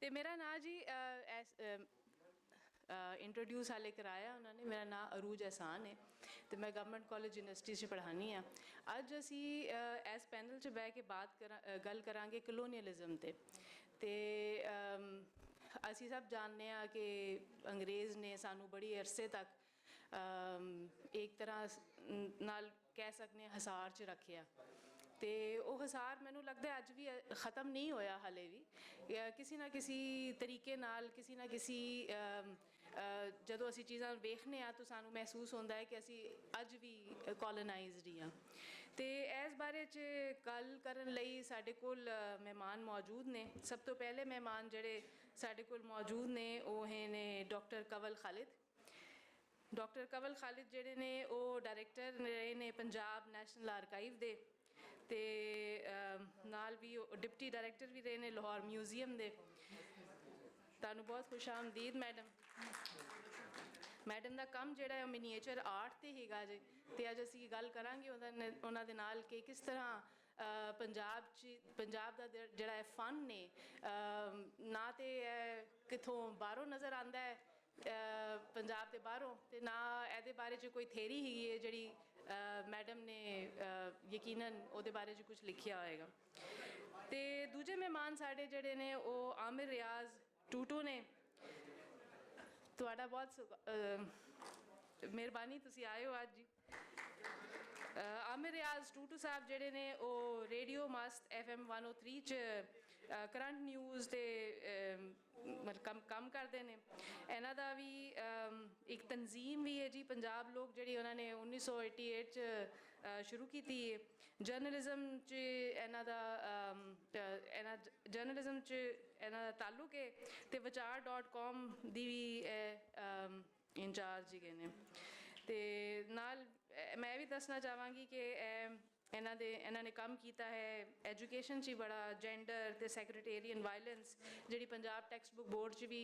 तो मेरा नाम जी इंट्रोड्यूस हाले कराया उन्होंने, मेरा नाम अरूज एहसान है तो मैं गवर्नमेंट कॉलेज यूनिवर्सिटी से पढ़ानी हाँ। अज असी इस पैनल च बह के बात गल करांगे कलोनीअलिज्म ते असी सब जानते हैं कि अंग्रेज़ ने सानू बड़ी अरसे तक एक तरह नाल कह सकते हसार च रखिया तो वह हसार मैनू लगता अज भी ख़त्म नहीं होया हाले भी किसी ना किसी तरीके नाल किसी ना किसी जदों असी चीज़ां वेखने तो सानू महसूस होता है कि असी अज भी कॉलोनाइज्ड ही हाँ। तो इस बारे च गल करन लई साडे कोल मेहमान मौजूद ने। सब तो पहले मेहमान जिहड़े साडे कोल मौजूद ने वह ने डॉक्टर कंवल खालिद। डॉक्टर कंवल खालिद जिहड़े ने वो डायरैक्टर रहे ने पंजाब नैशनल आर्काइव दे ते नाल भी डिप्टी डायरैक्टर भी रहे ने लाहौर म्यूजियम दे। तुहानू बहुत खुश आमदीद मैडम। मैडम का काम जिहड़ा मिनीएचर आर्ट ते हैगा जे ते अज असी गल करांगे उन्हां दे नाल कि किस तरह पंजाब दा जिहड़ा फन ने ना तो कित्थों बाहरों नज़र आंदा है पंजाब के बाहरों तो ना ये बारे कोई थेरी ही है जी मैडम ने यकीनन वो बारे कुछ लिखिया होएगा। तो दूजे मेहमान साढ़े जड़े ने वो आमिर रियाज टूटू ने। तुहाडा बहुत मेहरबानी तुसी आए हो अज जी। आमिर रियाज टूटू साहब जिहड़े ने वो रेडियो मस्त FM 103 च करंट न्यूज़ के मतलब कम करते हैं। इन्हां दा भी एक तंजीम भी है जी पंजाब लोग जिहड़ी उन्होंने 1988 च शुरू की है। जर्नलिज्म च इन्हां दा जर्नलिज्म च इन्हां दा ताल्लुक है तो विचार.com दी भी इंचार्ज ही ने। तो नाल मैं भी दसना चाहवागी कि इन्हों ने काम किया है एजुकेशन च बड़ा जेंडर तो सैक्रेटेरियन वायलेंस जी पंजाब टैक्सट बुक बोर्ड च भी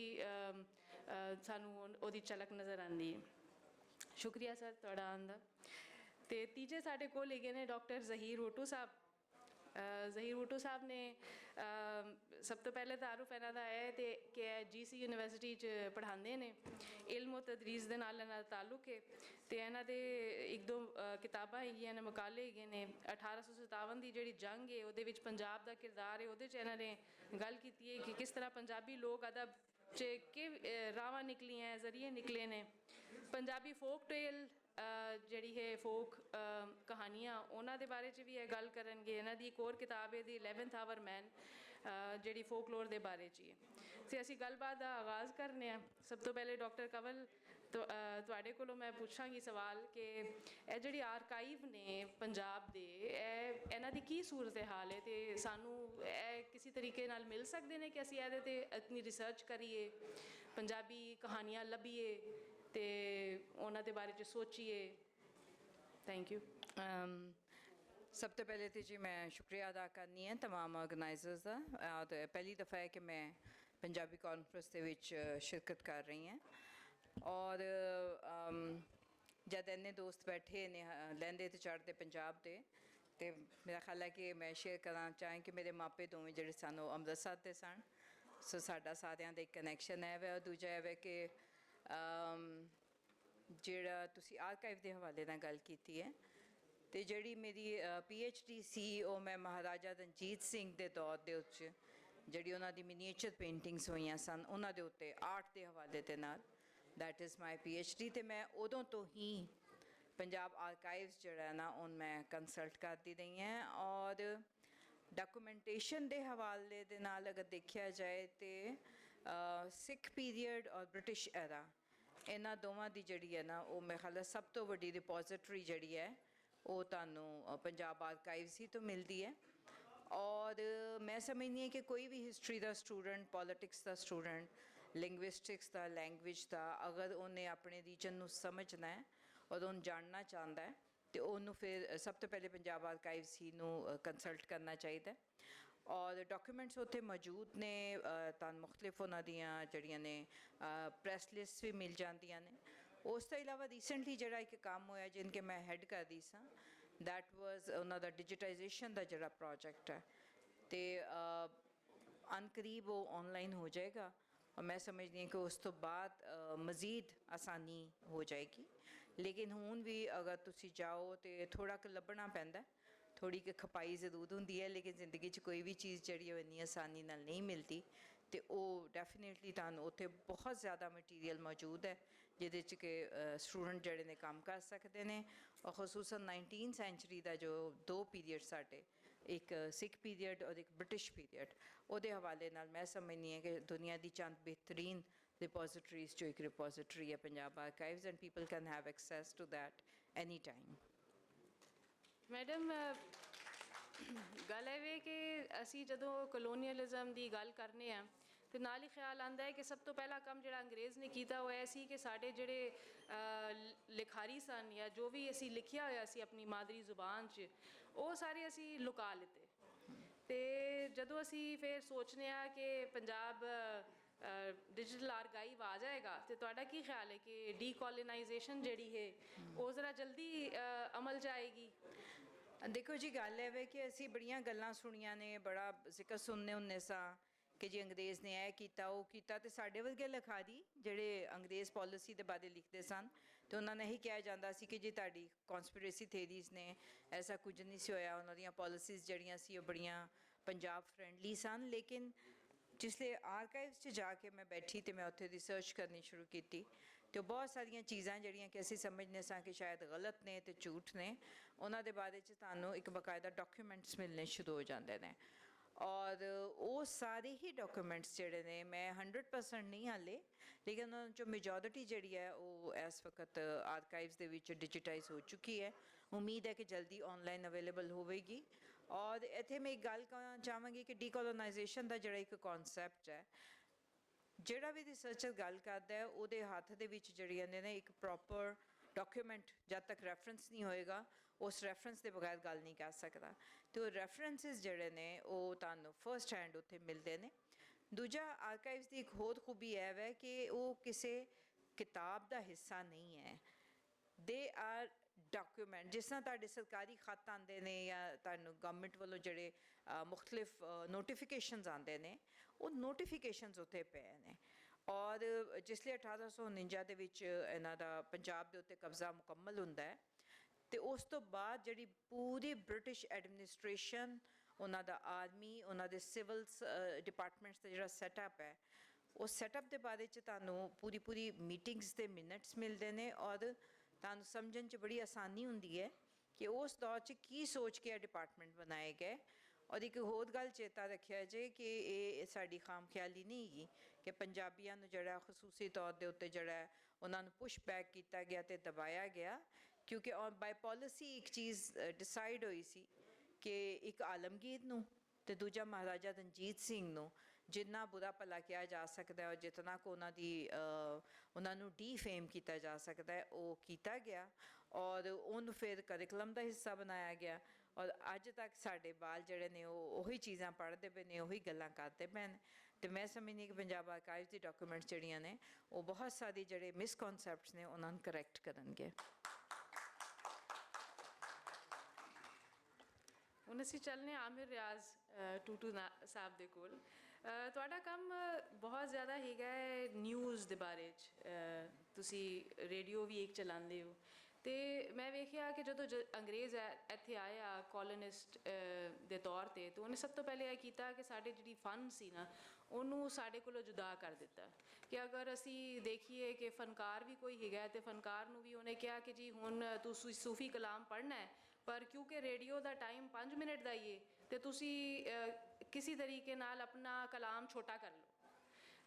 सानू ओदी झलक नज़र आती है। शुक्रिया सर तुहाडा आन दा। तो तीजे साढ़े कोल हैगे ने डॉक्टर ज़हीर भुट्टो साहब। ज़हीर भुट्टो साहब ने सब तो पहले तारुफ इन्हां दा है तो कि GC यूनिवर्सिटी च पढ़ाते हैं। इल्म और तदरीस दे नाल इन्हां दा ताल्लुक है तो इन्हां दे एक दो किताबां हैगियां ने मकाले हैगे ने। 1857 की जिहड़ी जंग है उहदे विच पंजाब दा किरदार है उहदे च इन्हां ने गल कीती है कि किस तरह पंजाबी लोक अदब च के रावां निकलियां जरिए निकले ने। पंजाबी फोक टेल जिहड़ी है फोक कहानियाँ उन्हां दे बारे च भी यह गल करनगे। इन्हां दी एक होर किताब है दी 11th आवर मैन जिहड़ी फोकलोर दे बारे च है। ते असीं गलबात दा आगाज़ करने आं। सब तो पहले डॉक्टर कंवल तुहाडे कोलों मैं पुछांगी सवाल कि यह जिहड़ी आर्काइव ने पंजाब दे इन्हां दी की सूरत हाल है तो सानू किसी तरीके नाल मिल सकते हैं कि असीं इहदे ते अपनी रिसर्च करिए पंजाबी कहानियाँ लभीए तो उन्हां दे बारे च सोचिए। Thank you. सब तो पहले तो जी मैं शुक्रिया अदा करनी है तमाम ऑर्गेनाइजर्स का। तो पहली दफ़ा है कि मैं पंजाबी कॉन्फ्रेंस के विच शिरकत कर रही हैं और जब इन्ने दोस्त बैठे ने लैंदे तो चढ़ते पंजाब के तो मेरा ख्याल है कि मैं शेयर करना चाहें कि मेरे मापे दोवें जिहड़े सन वो अमृतसर के सन। सो साडा सारियां दा एक कनैक्शन है और दूजा है कि जिहड़ा तुसी आर्काइव के हवाले नाल गल कीती है तो जिहड़ी मेरी PhD सी वो मैं महाराजा रणजीत सिंह के दौर के उच जिहड़ी उन्हां दी मिनीएचर पेंटिंग्स होईयां सन उन्हां दे उत्ते आर्ट के हवाले दे नाल दैट इज़ माई PhD। तो मैं उदों तो ही पंजाब आर्काइव्स जिहड़ा ना उन मैं कंसल्ट करती रही हैं और डॉक्यूमेंटेशन के हवाले दे नाल अगर देखा जाए तो सिख पीरीयड और ब्रिटिश एरा इन्हां दोवां दी जिहड़ी है ना वो मेरे ख्याल सब तो वड्डी रिपोजिटरी जिहड़ी है वो तुहानू पंजाब आर्काइव्स ही तो मिलती है। और मैं समझनी है कि कोई भी हिस्टरी का स्टूडेंट पॉलिटिक्स का स्टूडेंट लिंग्विस्टिक्स का लैंग्वेज का अगर उन्हें अपने रीजन को समझना है और उन्हें जानना चाहता है तो उन्होंने फिर सब तो पहले पंजाब आर्काइव्स ही कंसल्ट करना चाहिए। और डॉक्यूमेंट्स उत्थे मौजूद ने तुहानू मुख्तलिफ उन्हां दियां जिहड़ियां ने प्रैस लिस्ट भी मिल जांदियां ने। उस तो इलावा रीसेंटली जिहड़ा एक काम होया जिनके मैं हैड करदी सां दैट वाज उन्हां दा डिजिटाइजेशन का जिहड़ा प्रोजेक्ट है तो ਅਨਕਰੀਬ ਉਹ ਆਨਲਾਈਨ ਹੋ ਜਾਏਗਾ ਔਰ ਮੈਂ ਸਮਝਦੀ ਹਾਂ ਕਿ ਉਸ ਤੋਂ ਬਾਅਦ ਮਜ਼ੀਦ ਆਸਾਨੀ ਹੋ ਜਾਏਗੀ। ਲੇਕਿਨ ਹੁਣ ਵੀ ਅਗਰ ਤੁਸੀਂ ਜਾਓ ਤਾਂ ਥੋੜ੍ਹਾ ਕੁ ਲੱਭਣਾ ਪੈਂਦਾ, ਥੋੜ੍ਹੀ ਕੁ ਖਪਾਈ ਜ਼ਰੂਰ ਹੁੰਦੀ ਹੈ, ਲੇਕਿਨ ਜ਼ਿੰਦਗੀ 'ਚ ਕੋਈ ਵੀ ਚੀਜ਼ ਜਿਹੜੀ ਉਹ ਇੰਨੀ ਆਸਾਨੀ ਨਾਲ ਨਹੀਂ ਮਿਲਦੀ। ਅਤੇ ਉਹ ਡੈਫੀਨੇਟਲੀ ਤੁਹਾਨੂੰ ਉੱਥੇ ਬਹੁਤ ਜ਼ਿਆਦਾ ਮਟੀਰੀਅਲ ਮੌਜੂਦ ਹੈ ਜਿਹਦੇ 'ਚ ਕਿ ਸਟੂਡੈਂਟ ਜਿਹੜੇ ਨੇ ਕੰਮ ਕਰ ਸਕਦੇ ਨੇ। ਔਰ ਖਸੂਸਨ 19 ਸੈਂਚੁਰੀ ਦਾ ਜੋ 2 ਪੀਰੀਅਡ ਸਾਡੇ, ਇੱਕ ਸਿੱਖ ਪੀਰੀਅਡ ਔਰ ਇੱਕ ਬ੍ਰਿਟਿਸ਼ ਪੀਰੀਅਡ, ਉਹਦੇ ਹਵਾਲੇ ਨਾਲ ਮੈਂ ਸਮਝਦੀ ਹਾਂ ਕਿ ਦੁਨੀਆ ਦੀ ਚੰਦ ਬਿਹਤਰੀਨ ਰਿਪੋਜ਼ਿਟਰੀਜ਼ 'ਚੋਂ ਇੱਕ ਰਿਪੋਜ਼ਿਟਰੀ ਹੈ Punjab archives, and people can have access to that any time. Madam, ਗੱਲ ਇਹ ਵੇ ਕਿ ਅਸੀਂ ਜਦੋਂ ਕਲੋਨੀਅਲਿਜ਼ਮ ਦੀ ਗੱਲ ਕਰਨੇ ਆ ਤੇ ਨਾਲ ਹੀ ਖਿਆਲ ਆਉਂਦਾ ਹੈ ਕਿ ਸਭ ਤੋਂ ਪਹਿਲਾ ਕੰਮ ਜਿਹੜਾ ਅੰਗਰੇਜ਼ ਨੇ ਕੀਤਾ ਉਹ ਇਹ ਸੀ ਕਿ ਸਾਡੇ ਜਿਹੜੇ ਲਿਖਾਰੀ ਸਨ ਜਾਂ ਜੋ ਵੀ ਅਸੀਂ ਲਿਖਿਆ ਹੋਇਆ ਸੀ ਆਪਣੀ ਮਾਦਰੀ ਜ਼ੁਬਾਨ 'ਚ, ਉਹ ਸਾਰੇ ਅਸੀਂ ਲੁਕਾ ਲਿੱਤੇ। ਅਤੇ ਜਦੋਂ ਅਸੀਂ ਫਿਰ ਸੋਚਦੇ ਹਾਂ ਕਿ ਪੰਜਾਬ ਡਿਜੀਟਲ ਆਰਕਾਈਵ ਆ ਜਾਏਗਾ, ਅਤੇ ਤੁਹਾਡਾ ਕੀ ਖਿਆਲ ਹੈ ਕਿ ਡੀਕੋਲੋਨਾਈਜੇਸ਼ਨ ਜਿਹੜੀ ਹੈ ਉਹ ਜ਼ਰਾ ਜਲਦੀ ਅਮਲ 'ਚ ਆਏਗੀ? ਦੇਖੋ ਜੀ, ਗੱਲ ਇਹ ਵੇ ਕਿ ਅਸੀਂ ਬੜੀਆਂ ਗੱਲਾਂ ਸੁਣੀਆਂ ਨੇ, ਬੜਾ ਜ਼ਿਕਰ ਸੁਣਨੇ ਹੁੰਦੇ ਸਾਂ ਕਿ ਜੀ ਅੰਗਰੇਜ਼ ਨੇ ਇਹ ਕੀਤਾ ਉਹ ਕੀਤਾ, ਅਤੇ ਸਾਡੇ ਵਰਗੇ ਲਿਖਾਰੀ ਜਿਹੜੇ ਅੰਗਰੇਜ਼ ਪੋਲਿਸੀ ਦੇ ਬਾਰੇ ਲਿਖਦੇ ਸਨ ਅਤੇ ਉਹਨਾਂ ਨੇ ਇਹੀ ਕਿਹਾ ਜਾਂਦਾ ਸੀ ਕਿ ਜੀ ਤੁਹਾਡੀ ਕੌਨਸਪੀਰੇਸੀ ਥੇਰੀਜ਼ ਨੇ, ਐਸਾ ਕੁਝ ਨਹੀਂ ਸੀ ਹੋਇਆ। ਉਹਨਾਂ ਦੀਆਂ ਪੋਲਿਸੀਜ਼ ਜਿਹੜੀਆਂ ਸੀ ਉਹ ਬੜੀਆਂ ਪੰਜਾਬ ਫਰੈਂਡਲੀ ਸਨ। ਲੇਕਿਨ ਜਿਸਲੇ ਆਰਕਾਈਵਸ 'ਚ ਜਾ ਕੇ ਮੈਂ ਬੈਠੀ ਅਤੇ ਮੈਂ ਉੱਥੇ ਰਿਸਰਚ ਕਰਨੀ ਸ਼ੁਰੂ ਕੀਤੀ, ਅਤੇ ਉਹ ਬਹੁਤ ਸਾਰੀਆਂ ਚੀਜ਼ਾਂ ਜਿਹੜੀਆਂ ਕਿ ਅਸੀਂ ਸਮਝਦੇ ਸਾਂ ਕਿ ਸ਼ਾਇਦ ਗਲਤ ਨੇ ਅਤੇ ਝੂਠ ਨੇ, ਉਹਨਾਂ ਦੇ ਬਾਰੇ 'ਚ ਤੁਹਾਨੂੰ ਇੱਕ ਬਾਕਾਇਦਾ ਡਾਕੂਮੈਂਟਸ ਮਿਲਣੇ ਸ਼ੁਰੂ ਹੋ ਜਾਂਦੇ ਨੇ। ਔਰ ਉਹ ਸਾਰੇ ਹੀ ਡਾਕੂਮੈਂਟਸ ਜਿਹੜੇ ਨੇ, ਮੈਂ 100% ਨਹੀਂ ਹਾਲੇ, ਲੇਕਿਨ ਉਹਨਾਂ 'ਚੋਂ ਮੈਜੋਰਿਟੀ ਜਿਹੜੀ ਹੈ ਉਹ ਇਸ ਵਕਤ ਆਰਕਾਈਵਸ ਦੇ ਵਿੱਚ ਡਿਜੀਟਾਈਜ਼ ਹੋ ਚੁੱਕੀ ਹੈ। ਉਮੀਦ ਹੈ ਕਿ ਜਲਦੀ ਆਨਲਾਈਨ ਅਵੇਲੇਬਲ ਹੋਵੇਗੀ। ਔਰ ਇੱਥੇ ਮੈਂ ਇੱਕ ਗੱਲ ਕਹਿਣਾ ਚਾਹਾਂਗੀ ਕਿ ਡੀਕੋਲੋਨਾਈਜੇਸ਼ਨ ਦਾ ਜਿਹੜਾ ਇੱਕ ਕਨਸੈਪਟ ਹੈ, ਜਿਹੜਾ ਵੀ ਰਿਸਰਚਰ ਗੱਲ ਕਰਦਾ ਹੈ ਉਹਦੇ ਹੱਥ ਦੇ ਵਿੱਚ ਜਿਹੜੀਆਂ ਨੇ ਇੱਕ ਪ੍ਰੋਪਰ ਡਾਕੂਮੈਂਟ ਜਦ ਤੱਕ ਰੈਫਰੈਂਸ ਨਹੀਂ ਹੋਏਗਾ, ਉਸ ਰੈਫਰੈਂਸ ਦੇ ਬਗੈਰ ਗੱਲ ਨਹੀਂ ਕਰ ਸਕਦਾ। ਅਤੇ ਉਹ ਰੈਫਰੈਂਸਿਸ ਜਿਹੜੇ ਨੇ ਉਹ ਤੁਹਾਨੂੰ ਫਸਟ ਹੈਂਡ ਉੱਥੇ ਮਿਲਦੇ ਨੇ। ਦੂਜਾ, ਆਰਕਾਈਵਸ ਦੀ ਇੱਕ ਹੋਰ ਖੂਬੀ ਇਹ ਹੈ ਕਿ ਉਹ ਕਿਸੇ ਕਿਤਾਬ ਦਾ ਹਿੱਸਾ ਨਹੀਂ ਹੈ। ਦੇ ਆਰ ਡਾਕੂਮੈਂਟ, ਜਿਸ ਤਰ੍ਹਾਂ ਤੁਹਾਡੇ ਸਰਕਾਰੀ ਖੱਤ ਆਉਂਦੇ ਨੇ ਜਾਂ ਤੁਹਾਨੂੰ ਗਵਰਨਮੈਂਟ ਵੱਲੋਂ ਜਿਹੜੇ ਮੁਖਤਲਿਫ ਨੋਟੀਫਿਕੇਸ਼ਨਸ ਆਉਂਦੇ ਨੇ, ਉਹ ਨੋਟੀਫਿਕੇਸ਼ਨਸ ਉੱਥੇ ਪਏ ਨੇ। ਔਰ ਜਿਸ ਲਈ 1849 ਦੇ ਵਿੱਚ ਇਹਨਾਂ ਦਾ ਪੰਜਾਬ ਦੇ ਉੱਤੇ ਕਬਜ਼ਾ ਮੁਕੰਮਲ ਹੁੰਦਾ ਹੈ, ਅਤੇ ਉਸ ਤੋਂ ਬਾਅਦ ਜਿਹੜੀ ਪੂਰੀ ਬ੍ਰਿਟਿਸ਼ ਐਡਮਿਨਿਸਟ੍ਰੇਸ਼ਨ, ਉਹਨਾਂ ਦਾ ਆਰਮੀ, ਉਹਨਾਂ ਦੇ ਸਿਵਲਸ ਡਿਪਾਰਟਮੈਂਟਸ ਦਾ ਜਿਹੜਾ ਸੈਟਅਪ ਹੈ, ਉਹ ਸੈਟਅਪ ਦੇ ਬਾਰੇ 'ਚ ਤੁਹਾਨੂੰ ਪੂਰੀ ਮੀਟਿੰਗਸ ਦੇ ਮਿਨਟਸ ਮਿਲਦੇ ਨੇ। ਔਰ ਤੁਹਾਨੂੰ ਸਮਝਣ 'ਚ ਬੜੀ ਆਸਾਨੀ ਹੁੰਦੀ ਹੈ ਕਿ ਉਸ ਦੌਰ 'ਚ ਕੀ ਸੋਚ ਕੇ ਇਹ ਡਿਪਾਰਟਮੈਂਟ ਬਣਾਏ ਗਏ। ਔਰ ਇੱਕ ਹੋਰ ਗੱਲ ਚੇਤਾ ਰੱਖਿਆ ਜੇ ਕਿ ਇਹ ਸਾਡੀ ਖਾਮ ਖਿਆਲੀ ਨਹੀਂ ਹੈਗੀ ਕਿ ਪੰਜਾਬੀਆਂ ਨੂੰ ਜਿਹੜਾ ਖਸੂਸੀ ਤੌਰ ਦੇ ਉੱਤੇ ਜਿਹੜਾ ਉਹਨਾਂ ਨੂੰ ਪੁਸ਼ ਬੈਕ ਕੀਤਾ ਗਿਆ ਅਤੇ ਦਬਾਇਆ ਗਿਆ, ਕਿਉਂਕਿ ਬਾਈ ਪੋਲਿਸੀ ਇੱਕ ਚੀਜ਼ ਡਿਸਾਈਡ ਹੋਈ ਸੀ ਕਿ ਇੱਕ ਆਲਮਗੀਰ ਨੂੰ ਅਤੇ ਦੂਜਾ ਮਹਾਰਾਜਾ ਰਣਜੀਤ ਸਿੰਘ ਨੂੰ ਜਿੰਨਾ ਬੁਰਾ ਭਲਾ ਕਿਹਾ ਜਾ ਸਕਦਾ ਔਰ ਜਿਤਨਾ ਕੁ ਉਹਨਾਂ ਨੂੰ ਡੀਫੇਮ ਕੀਤਾ ਜਾ ਸਕਦਾ ਹੈ ਉਹ ਕੀਤਾ ਗਿਆ। ਔਰ ਉਹਨੂੰ ਫਿਰ ਕਰਿਕੂਲਮ ਦਾ ਹਿੱਸਾ ਬਣਾਇਆ ਗਿਆ। ਔਰ ਅੱਜ ਤੱਕ ਸਾਡੇ ਬਾਲ ਜਿਹੜੇ ਨੇ ਉਹ ਉਹੀ ਚੀਜ਼ਾਂ ਪੜ੍ਹਦੇ ਪਏ ਨੇ, ਉਹੀ ਗੱਲਾਂ ਕਰਦੇ ਪਏ ਨੇ। ਅਤੇ ਮੈਂ ਸਮਝਦੀ ਕਿ ਪੰਜਾਬ ਆਰਕਾਈਵਸ ਦੀ ਡਾਕੂਮੈਂਟਸ ਜਿਹੜੀਆਂ ਨੇ ਉਹ ਬਹੁਤ ਸਾਰੇ ਜਿਹੜੇ ਮਿਸਕਨਸੈਪਟਸ ਨੇ ਉਹਨਾਂ ਨੂੰ ਕਰੈਕਟ ਕਰਨਗੇ। ਹੁਣ ਅਸੀਂ ਚੱਲਦੇ ਹਾਂ ਆਮਿਰ ਰਿਆਜ਼ ਟੂਟੂ ਸਾਹਿਬ ਦੇ ਕੋਲ। ਤੁਹਾਡਾ ਕੰਮ ਬਹੁਤ ਜ਼ਿਆਦਾ ਹੈਗਾ ਹੈ ਨਿਊਜ਼ ਦੇ ਬਾਰੇ 'ਚ, ਤੁਸੀਂ ਰੇਡੀਓ ਵੀ ਇੱਕ ਚਲਾਉਂਦੇ ਹੋ। ਅਤੇ ਮੈਂ ਵੇਖਿਆ ਕਿ ਜਦੋਂ ਅੰਗਰੇਜ਼ ਇੱਥੇ ਆਏ ਆ ਕੋਲੋਨਿਸਟ ਦੇ ਤੌਰ 'ਤੇ, ਤਾਂ ਉਹਨੇ ਸਭ ਤੋਂ ਪਹਿਲੇ ਇਹ ਕੀਤਾ ਕਿ ਸਾਡੇ ਜਿਹੜੀ ਫਨ ਸੀ ਨਾ ਉਹਨੂੰ ਸਾਡੇ ਕੋਲੋਂ ਜੁਦਾ ਕਰ ਦਿੱਤਾ। ਕਿ ਅਗਰ ਅਸੀਂ ਦੇਖੀਏ ਕਿ ਫਨਕਾਰ ਵੀ ਕੋਈ ਹੈਗਾ, ਅਤੇ ਫਨਕਾਰ ਨੂੰ ਵੀ ਉਹਨੇ ਕਿਹਾ ਕਿ ਜੀ ਹੁਣ ਤੁਸੀਂ ਸੂਫੀ ਕਲਾਮ ਪੜ੍ਹਨਾ ਹੈ, ਪਰ ਕਿਉਂਕਿ ਰੇਡੀਓ ਦਾ ਟਾਈਮ 5 ਮਿੰਟ ਦਾ ਹੀ ਹੈ, ਅਤੇ ਤੁਸੀਂ ਕਿਸੇ ਤਰੀਕੇ ਨਾਲ ਆਪਣਾ ਕਲਾਮ ਛੋਟਾ ਕਰ ਲਓ।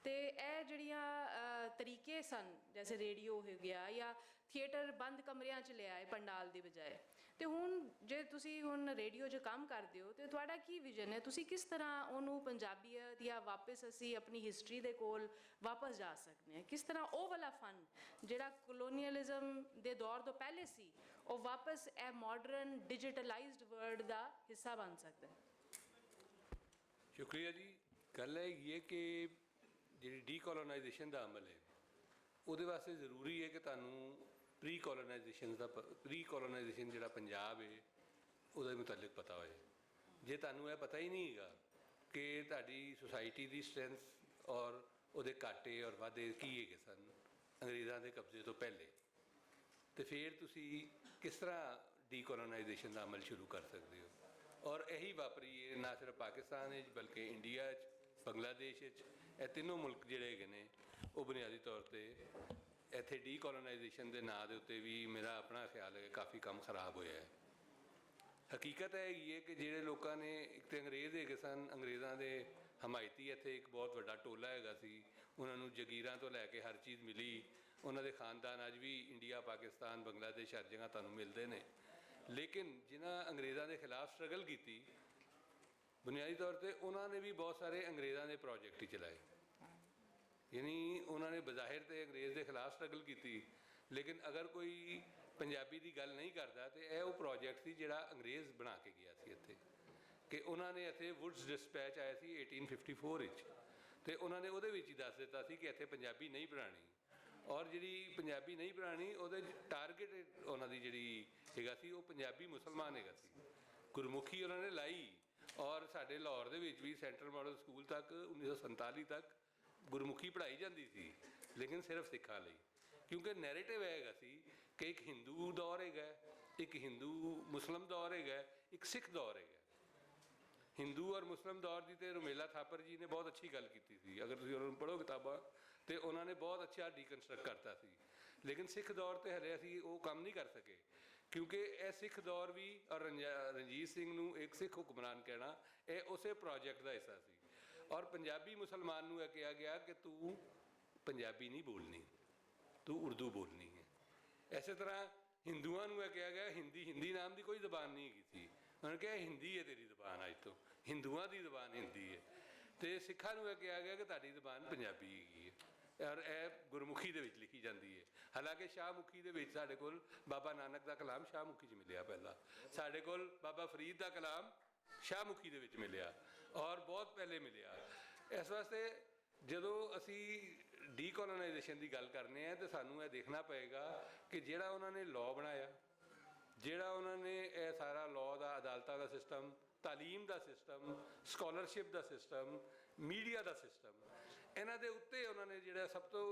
ਅਤੇ ਇਹ ਜਿਹੜੀਆਂ ਤਰੀਕੇ ਸਨ, ਜੈਸੇ ਰੇਡੀਓ ਹੋ ਗਿਆ ਜਾਂ ਥੀਏਟਰ ਬੰਦ ਕਮਰਿਆਂ 'ਚ ਲਿਆਏ ਪੰਡਾਲ ਦੀ ਬਜਾਏ। ਅਤੇ ਹੁਣ ਜੇ ਤੁਸੀਂ ਹੁਣ ਰੇਡੀਓ 'ਚ ਕੰਮ ਕਰਦੇ ਹੋ, ਅਤੇ ਤੁਹਾਡਾ ਕੀ ਵਿਜ਼ਨ ਹੈ? ਤੁਸੀਂ ਕਿਸ ਤਰ੍ਹਾਂ ਉਹਨੂੰ ਪੰਜਾਬੀਅਤ ਜਾਂ ਵਾਪਸ ਅਸੀਂ ਆਪਣੀ ਹਿਸਟਰੀ ਦੇ ਕੋਲ ਵਾਪਸ ਜਾ ਸਕਦੇ ਹਾਂ? ਕਿਸ ਤਰ੍ਹਾਂ ਉਹ ਵਾਲਾ ਫਨ ਜਿਹੜਾ ਕਲੋਨੀਅਲਿਜ਼ਮ ਦੇ ਦੌਰ ਤੋਂ ਪਹਿਲੇ ਸੀ, ਉਹ ਵਾਪਸ ਇਹ ਮਾਡਰਨ ਡਿਜੀਟਲਾਈਜ਼ਡ ਵਰਲਡ ਦਾ ਹਿੱਸਾ ਬਣ ਸਕਦਾ ਹੈ? ਸ਼ੁਕਰੀਆ ਜੀ। ਗੱਲ ਇਹ ਹੈ ਕਿ ਜਿਹੜੀ ਡੀਕੋਲੋਨਾਈਜੇਸ਼ਨ ਦਾ ਅਮਲ ਹੈ, ਉਹਦੇ ਵਾਸਤੇ ਜ਼ਰੂਰੀ ਹੈ ਕਿ ਤੁਹਾਨੂੰ ਪ੍ਰੀ ਕੋਲੋਨਾਈਜੇਸ਼ਨ ਜਿਹੜਾ ਪੰਜਾਬ ਹੈ ਉਹਦੇ ਮੁਤਲਕ ਪਤਾ ਹੋਏ। ਜੇ ਤੁਹਾਨੂੰ ਇਹ ਪਤਾ ਹੀ ਨਹੀਂ ਹੈਗਾ ਕਿ ਤੁਹਾਡੀ ਸੁਸਾਇਟੀ ਦੀ ਸਟਰੈਂਥ ਔਰ ਉਹਦੇ ਘਾਟੇ ਔਰ ਵਾਧੇ ਕੀ ਹੈਗੇ ਸਨ ਅੰਗਰੇਜ਼ਾਂ ਦੇ ਕਬਜ਼ੇ ਤੋਂ ਪਹਿਲੇ, ਤੇ ਫਿਰ ਤੁਸੀਂ ਕਿਸ ਤਰ੍ਹਾਂ ਡੀਕੋਲੋਨਾਈਜੇਸ਼ਨ ਦਾ ਅਮਲ ਸ਼ੁਰੂ ਕਰ ਸਕਦੇ ਹੋ। ਔਰ ਇਹੀ ਵਾਪਰੀ ਹੈ ਨਾ ਸਿਰਫ ਪਾਕਿਸਤਾਨ ਵਿੱਚ ਬਲਕਿ ਇੰਡੀਆ 'ਚ, ਬੰਗਲਾਦੇਸ਼ 'ਚ, ਇਹ ਤਿੰਨੋਂ ਮੁਲਕ ਜਿਹੜੇ ਹੈਗੇ ਨੇ ਉਹ ਬੁਨਿਆਦੀ ਤੌਰ 'ਤੇ ਇੱਥੇ ਡੀਕੋਲੋਨਾਈਜੇਸ਼ਨ ਦੇ ਨਾਂ ਦੇ ਉੱਤੇ ਵੀ ਮੇਰਾ ਆਪਣਾ ਖਿਆਲ ਹੈ ਕਿ ਕਾਫੀ ਕੰਮ ਖਰਾਬ ਹੋਇਆ ਹੈ। ਹਕੀਕਤ ਇਹ ਹੈਗੀ ਹੈ ਕਿ ਜਿਹੜੇ ਲੋਕਾਂ ਨੇ, ਇੱਕ ਤਾਂ ਅੰਗਰੇਜ਼ ਹੈਗੇ ਸਨ, ਅੰਗਰੇਜ਼ਾਂ ਦੇ ਹਮਾਇਤੀ ਇੱਥੇ ਇੱਕ ਬਹੁਤ ਵੱਡਾ ਟੋਲਾ ਹੈਗਾ ਸੀ, ਉਹਨਾਂ ਨੂੰ ਜਗੀਰਾਂ ਤੋਂ ਲੈ ਕੇ ਹਰ ਚੀਜ਼ ਮਿਲੀ, ਉਹਨਾਂ ਦੇ ਖਾਨਦਾਨ ਅੱਜ ਵੀ ਇੰਡੀਆ, ਪਾਕਿਸਤਾਨ, ਬੰਗਲਾਦੇਸ਼ ਹਰ ਜਗ੍ਹਾ ਤੁਹਾਨੂੰ ਮਿਲਦੇ ਨੇ। ਲੇਕਿਨ ਜਿਨ੍ਹਾਂ ਅੰਗਰੇਜ਼ਾਂ ਦੇ ਖਿਲਾਫ ਸਟਰਗਲ ਕੀਤੀ, ਬੁਨਿਆਦੀ ਤੌਰ 'ਤੇ ਉਹਨਾਂ ਨੇ ਵੀ ਬਹੁਤ ਸਾਰੇ ਅੰਗਰੇਜ਼ਾਂ ਦੇ ਪ੍ਰੋਜੈਕਟ ਹੀ ਚਲਾਏ। ਯਾਨੀ ਉਹਨਾਂ ਨੇ ਬਜ਼ਾਹਿਰ ਤੇ ਅੰਗਰੇਜ਼ ਦੇ ਖਿਲਾਫ ਸਟਰਗਲ ਕੀਤੀ, ਲੇਕਿਨ ਅਗਰ ਕੋਈ ਪੰਜਾਬੀ ਦੀ ਗੱਲ ਨਹੀਂ ਕਰਦਾ ਤੇ ਇਹ ਉਹ ਪ੍ਰੋਜੈਕਟ ਸੀ ਜਿਹੜਾ ਅੰਗਰੇਜ਼ ਬਣਾ ਕੇ ਗਿਆ ਸੀ ਇੱਥੇ। ਕਿ ਉਹਨਾਂ ਨੇ ਇੱਥੇ ਵੁਡਸ ਡਿਸਪੈਚ ਆਇਆ ਸੀ 1854 ਵਿੱਚ, ਤੇ ਉਹਨਾਂ ਨੇ ਉਹਦੇ ਵਿੱਚ ਹੀ ਦੱਸ ਦਿੱਤਾ ਸੀ ਕਿ ਇੱਥੇ ਪੰਜਾਬੀ ਨਹੀਂ ਪੜ੍ਹਾਉਣੀ, ਔਰ ਜਿਹੜੀ ਪੰਜਾਬੀ ਨਹੀਂ ਪੜ੍ਹਾਉਣੀ ਉਹਦੇ ਟਾਰਗੇਟ ਉਹਨਾਂ ਦੀ ਜਿਹੜੀ ਹੈਗਾ ਸੀ ਉਹ ਪੰਜਾਬੀ ਮੁਸਲਮਾਨ ਹੈਗਾ ਸੀ। ਗੁਰਮੁਖੀ ਉਹਨਾਂ ਨੇ ਲਾਈ, ਔਰ ਸਾਡੇ ਲਾਹੌਰ ਦੇ ਵਿੱਚ ਵੀ ਸੈਂਟਰਲ ਮਾਡਲ ਸਕੂਲ ਤੱਕ 1947 ਤੱਕ ਗੁਰਮੁਖੀ ਪੜ੍ਹਾਈ ਜਾਂਦੀ ਸੀ, ਲੇਕਿਨ ਸਿਰਫ ਸਿੱਖਾਂ ਲਈ, ਕਿਉਂਕਿ ਨੈਰੇਟਿਵ ਹੈਗਾ ਸੀ ਕਿ ਇੱਕ ਹਿੰਦੂ ਦੌਰ ਹੈਗਾ, ਇੱਕ ਹਿੰਦੂ ਮੁਸਲਿਮ ਦੌਰ ਹੈਗਾ, ਇੱਕ ਸਿੱਖ ਦੌਰ ਹੈਗਾ। ਹਿੰਦੂ ਔਰ ਮੁਸਲਿਮ ਦੌਰ ਦੀ ਤੇ ਰੁਮੇਲਾ ਥਾਪਰ ਜੀ ਨੇ ਬਹੁਤ ਅੱਛੀ ਗੱਲ ਕੀਤੀ ਸੀ, ਅਗਰ ਤੁਸੀਂ ਉਹਨਾਂ ਨੂੰ ਪੜ੍ਹੋ ਕਿਤਾਬਾਂ ਤੇ ਉਹਨਾਂ ਨੇ ਬਹੁਤ ਅੱਛਾ ਡੀਕਨਸਟਰਕਟ ਕਰਤਾ ਸੀ। ਲੇਕਿਨ ਸਿੱਖ ਦੌਰ ਤੇ ਹਲੇ ਅਸੀਂ ਉਹ ਕੰਮ ਨਹੀਂ ਕਰ ਸਕੇ, ਕਿਉਂਕਿ ਇਹ ਸਿੱਖ ਦੌਰ ਵੀ, ਔਰ ਰਣਜੀਤ ਸਿੰਘ ਨੂੰ ਇੱਕ ਸਿੱਖ ਹੁਕਮਰਾਨ ਕਹਿਣਾ, ਇਹ ਉਸੇ ਪ੍ਰੋਜੈਕਟ ਦਾ ਹਿੱਸਾ ਸੀ। ਔਰ ਪੰਜਾਬੀ ਮੁਸਲਮਾਨ ਨੂੰ ਇਹ ਕਿਹਾ ਗਿਆ ਕਿ ਤੂੰ ਪੰਜਾਬੀ ਨਹੀਂ ਬੋਲਣੀ, ਤੂੰ ਉਰਦੂ ਬੋਲਣੀ ਹੈ। ਇਸੇ ਤਰ੍ਹਾਂ ਹਿੰਦੂਆਂ ਨੂੰ ਇਹ ਕਿਹਾ ਗਿਆ ਹਿੰਦੀ ਨਾਮ ਦੀ ਕੋਈ ਜ਼ਬਾਨ ਨਹੀਂ ਹੈਗੀ ਸੀ, ਉਹਨਾਂ ਨੇ ਕਿਹਾ ਹਿੰਦੀ ਹੈ ਤੇਰੀ ਜ਼ਬਾਨ, ਅੱਜ ਤੋਂ ਹਿੰਦੂਆਂ ਦੀ ਜ਼ਬਾਨ ਹਿੰਦੀ ਹੈ। ਤੇ ਸਿੱਖਾਂ ਨੂੰ ਇਹ ਕਿਹਾ ਗਿਆ ਕਿ ਤੁਹਾਡੀ ਜ਼ਬਾਨ ਪੰਜਾਬੀ ਹੈਗੀ ਹੈ, ਔਰ ਇਹ ਗੁਰਮੁਖੀ ਦੇ ਵਿੱਚ ਲਿਖੀ ਜਾਂਦੀ ਹੈ। ਹਾਲਾਂਕਿ ਸ਼ਾਹਮੁਖੀ ਦੇ ਵਿੱਚ ਸਾਡੇ ਕੋਲ ਬਾਬਾ ਨਾਨਕ ਦਾ ਕਲਾਮ ਸ਼ਾਹਮੁਖੀ 'ਚ ਮਿਲਿਆ, ਪਹਿਲਾਂ ਸਾਡੇ ਕੋਲ ਬਾਬਾ ਫਰੀਦ ਦਾ ਕਲਾਮ ਸ਼ਾਹਮੁਖੀ ਦੇ ਵਿੱਚ ਮਿਲਿਆ, ਔਰ ਬਹੁਤ ਪਹਿਲੇ ਮਿਲਿਆ। ਇਸ ਵਾਸਤੇ ਜਦੋਂ ਅਸੀਂ ਡੀਕੋਲੋਨਾਈਜੇਸ਼ਨ ਦੀ ਗੱਲ ਕਰਨੇ ਆ ਤਾਂ ਸਾਨੂੰ ਇਹ ਦੇਖਣਾ ਪਏਗਾ ਕਿ ਜਿਹੜਾ ਉਹਨਾਂ ਨੇ ਲਾਅ ਬਣਾਇਆ, ਜਿਹੜਾ ਉਹਨਾਂ ਨੇ ਇਹ ਸਾਰਾ ਲਾਅ ਦਾ, ਅਦਾਲਤਾਂ ਦਾ ਸਿਸਟਮ, ਤਾਲੀਮ ਦਾ ਸਿਸਟਮ, ਸਕਾਲਰਸ਼ਿਪ ਦਾ ਸਿਸਟਮ, ਮੀਡੀਆ ਦਾ ਸਿਸਟਮ, ਇਹਨਾਂ ਦੇ ਉੱਤੇ ਉਹਨਾਂ ਨੇ ਜਿਹੜਾ ਸਭ ਤੋਂ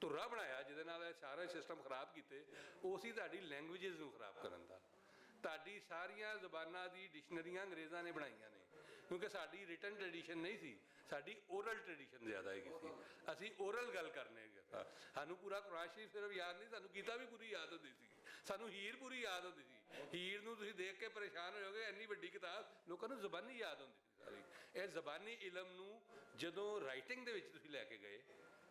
ਧੁਰਾ ਬਣਾਇਆ ਜਿਹਦੇ ਨਾਲ ਇਹ ਸਾਰੇ ਸਿਸਟਮ ਖਰਾਬ ਕੀਤੇ, ਉਹ ਸੀ ਤੁਹਾਡੀ ਲੈਂਗੁਏਜਿਸ ਨੂੰ ਖਰਾਬ ਕਰਨ ਦਾ। ਤੁਹਾਡੀ ਸਾਰੀਆਂ ਜ਼ਬਾਨਾਂ ਦੀ ਡਿਕਸ਼ਨਰੀਆਂ ਅੰਗਰੇਜ਼ਾਂ ਨੇ ਬਣਾਈਆਂ ਨੇ, ਕਿਉਂਕਿ ਸਾਡੀ ਰਿਟਨ ਟ੍ਰੈਡੀਸ਼ਨ ਨਹੀਂ ਸੀ, ਸਾਡੀ ਓਰਲ ਟ੍ਰੈਡੀਸ਼ਨ ਜ਼ਿਆਦਾ ਹੈਗੀ ਸੀ। ਅਸੀਂ ਓਰਲ ਗੱਲ ਕਰਨੇ ਹੈਗੇ, ਸਾਨੂੰ ਪੂਰਾ ਕੁਰਾਨ ਸ਼ਰੀਫ ਸਿਰਫ ਯਾਦ ਨਹੀਂ, ਸਾਨੂੰ ਗੀਤਾ ਵੀ ਪੂਰੀ ਯਾਦ ਹੁੰਦੀ ਸੀ, ਸਾਨੂੰ ਹੀਰ ਪੂਰੀ ਯਾਦ ਹੁੰਦੀ ਸੀ। ਹੀਰ ਨੂੰ ਤੁਸੀਂ ਦੇਖ ਕੇ ਪਰੇਸ਼ਾਨ ਹੋ ਜਾਓਗੇ, ਇੰਨੀ ਵੱਡੀ ਕਿਤਾਬ, ਲੋਕਾਂ ਨੂੰ ਜ਼ਬਾਨੀ ਯਾਦ ਹੁੰਦੀ ਸੀ ਸਾਰੀ। ਇਹ ਜ਼ਬਾਨੀ ਇਲਮ ਨੂੰ ਜਦੋਂ ਰਾਈਟਿੰਗ ਦੇ ਵਿੱਚ ਤੁਸੀਂ ਲੈ ਕੇ ਗਏ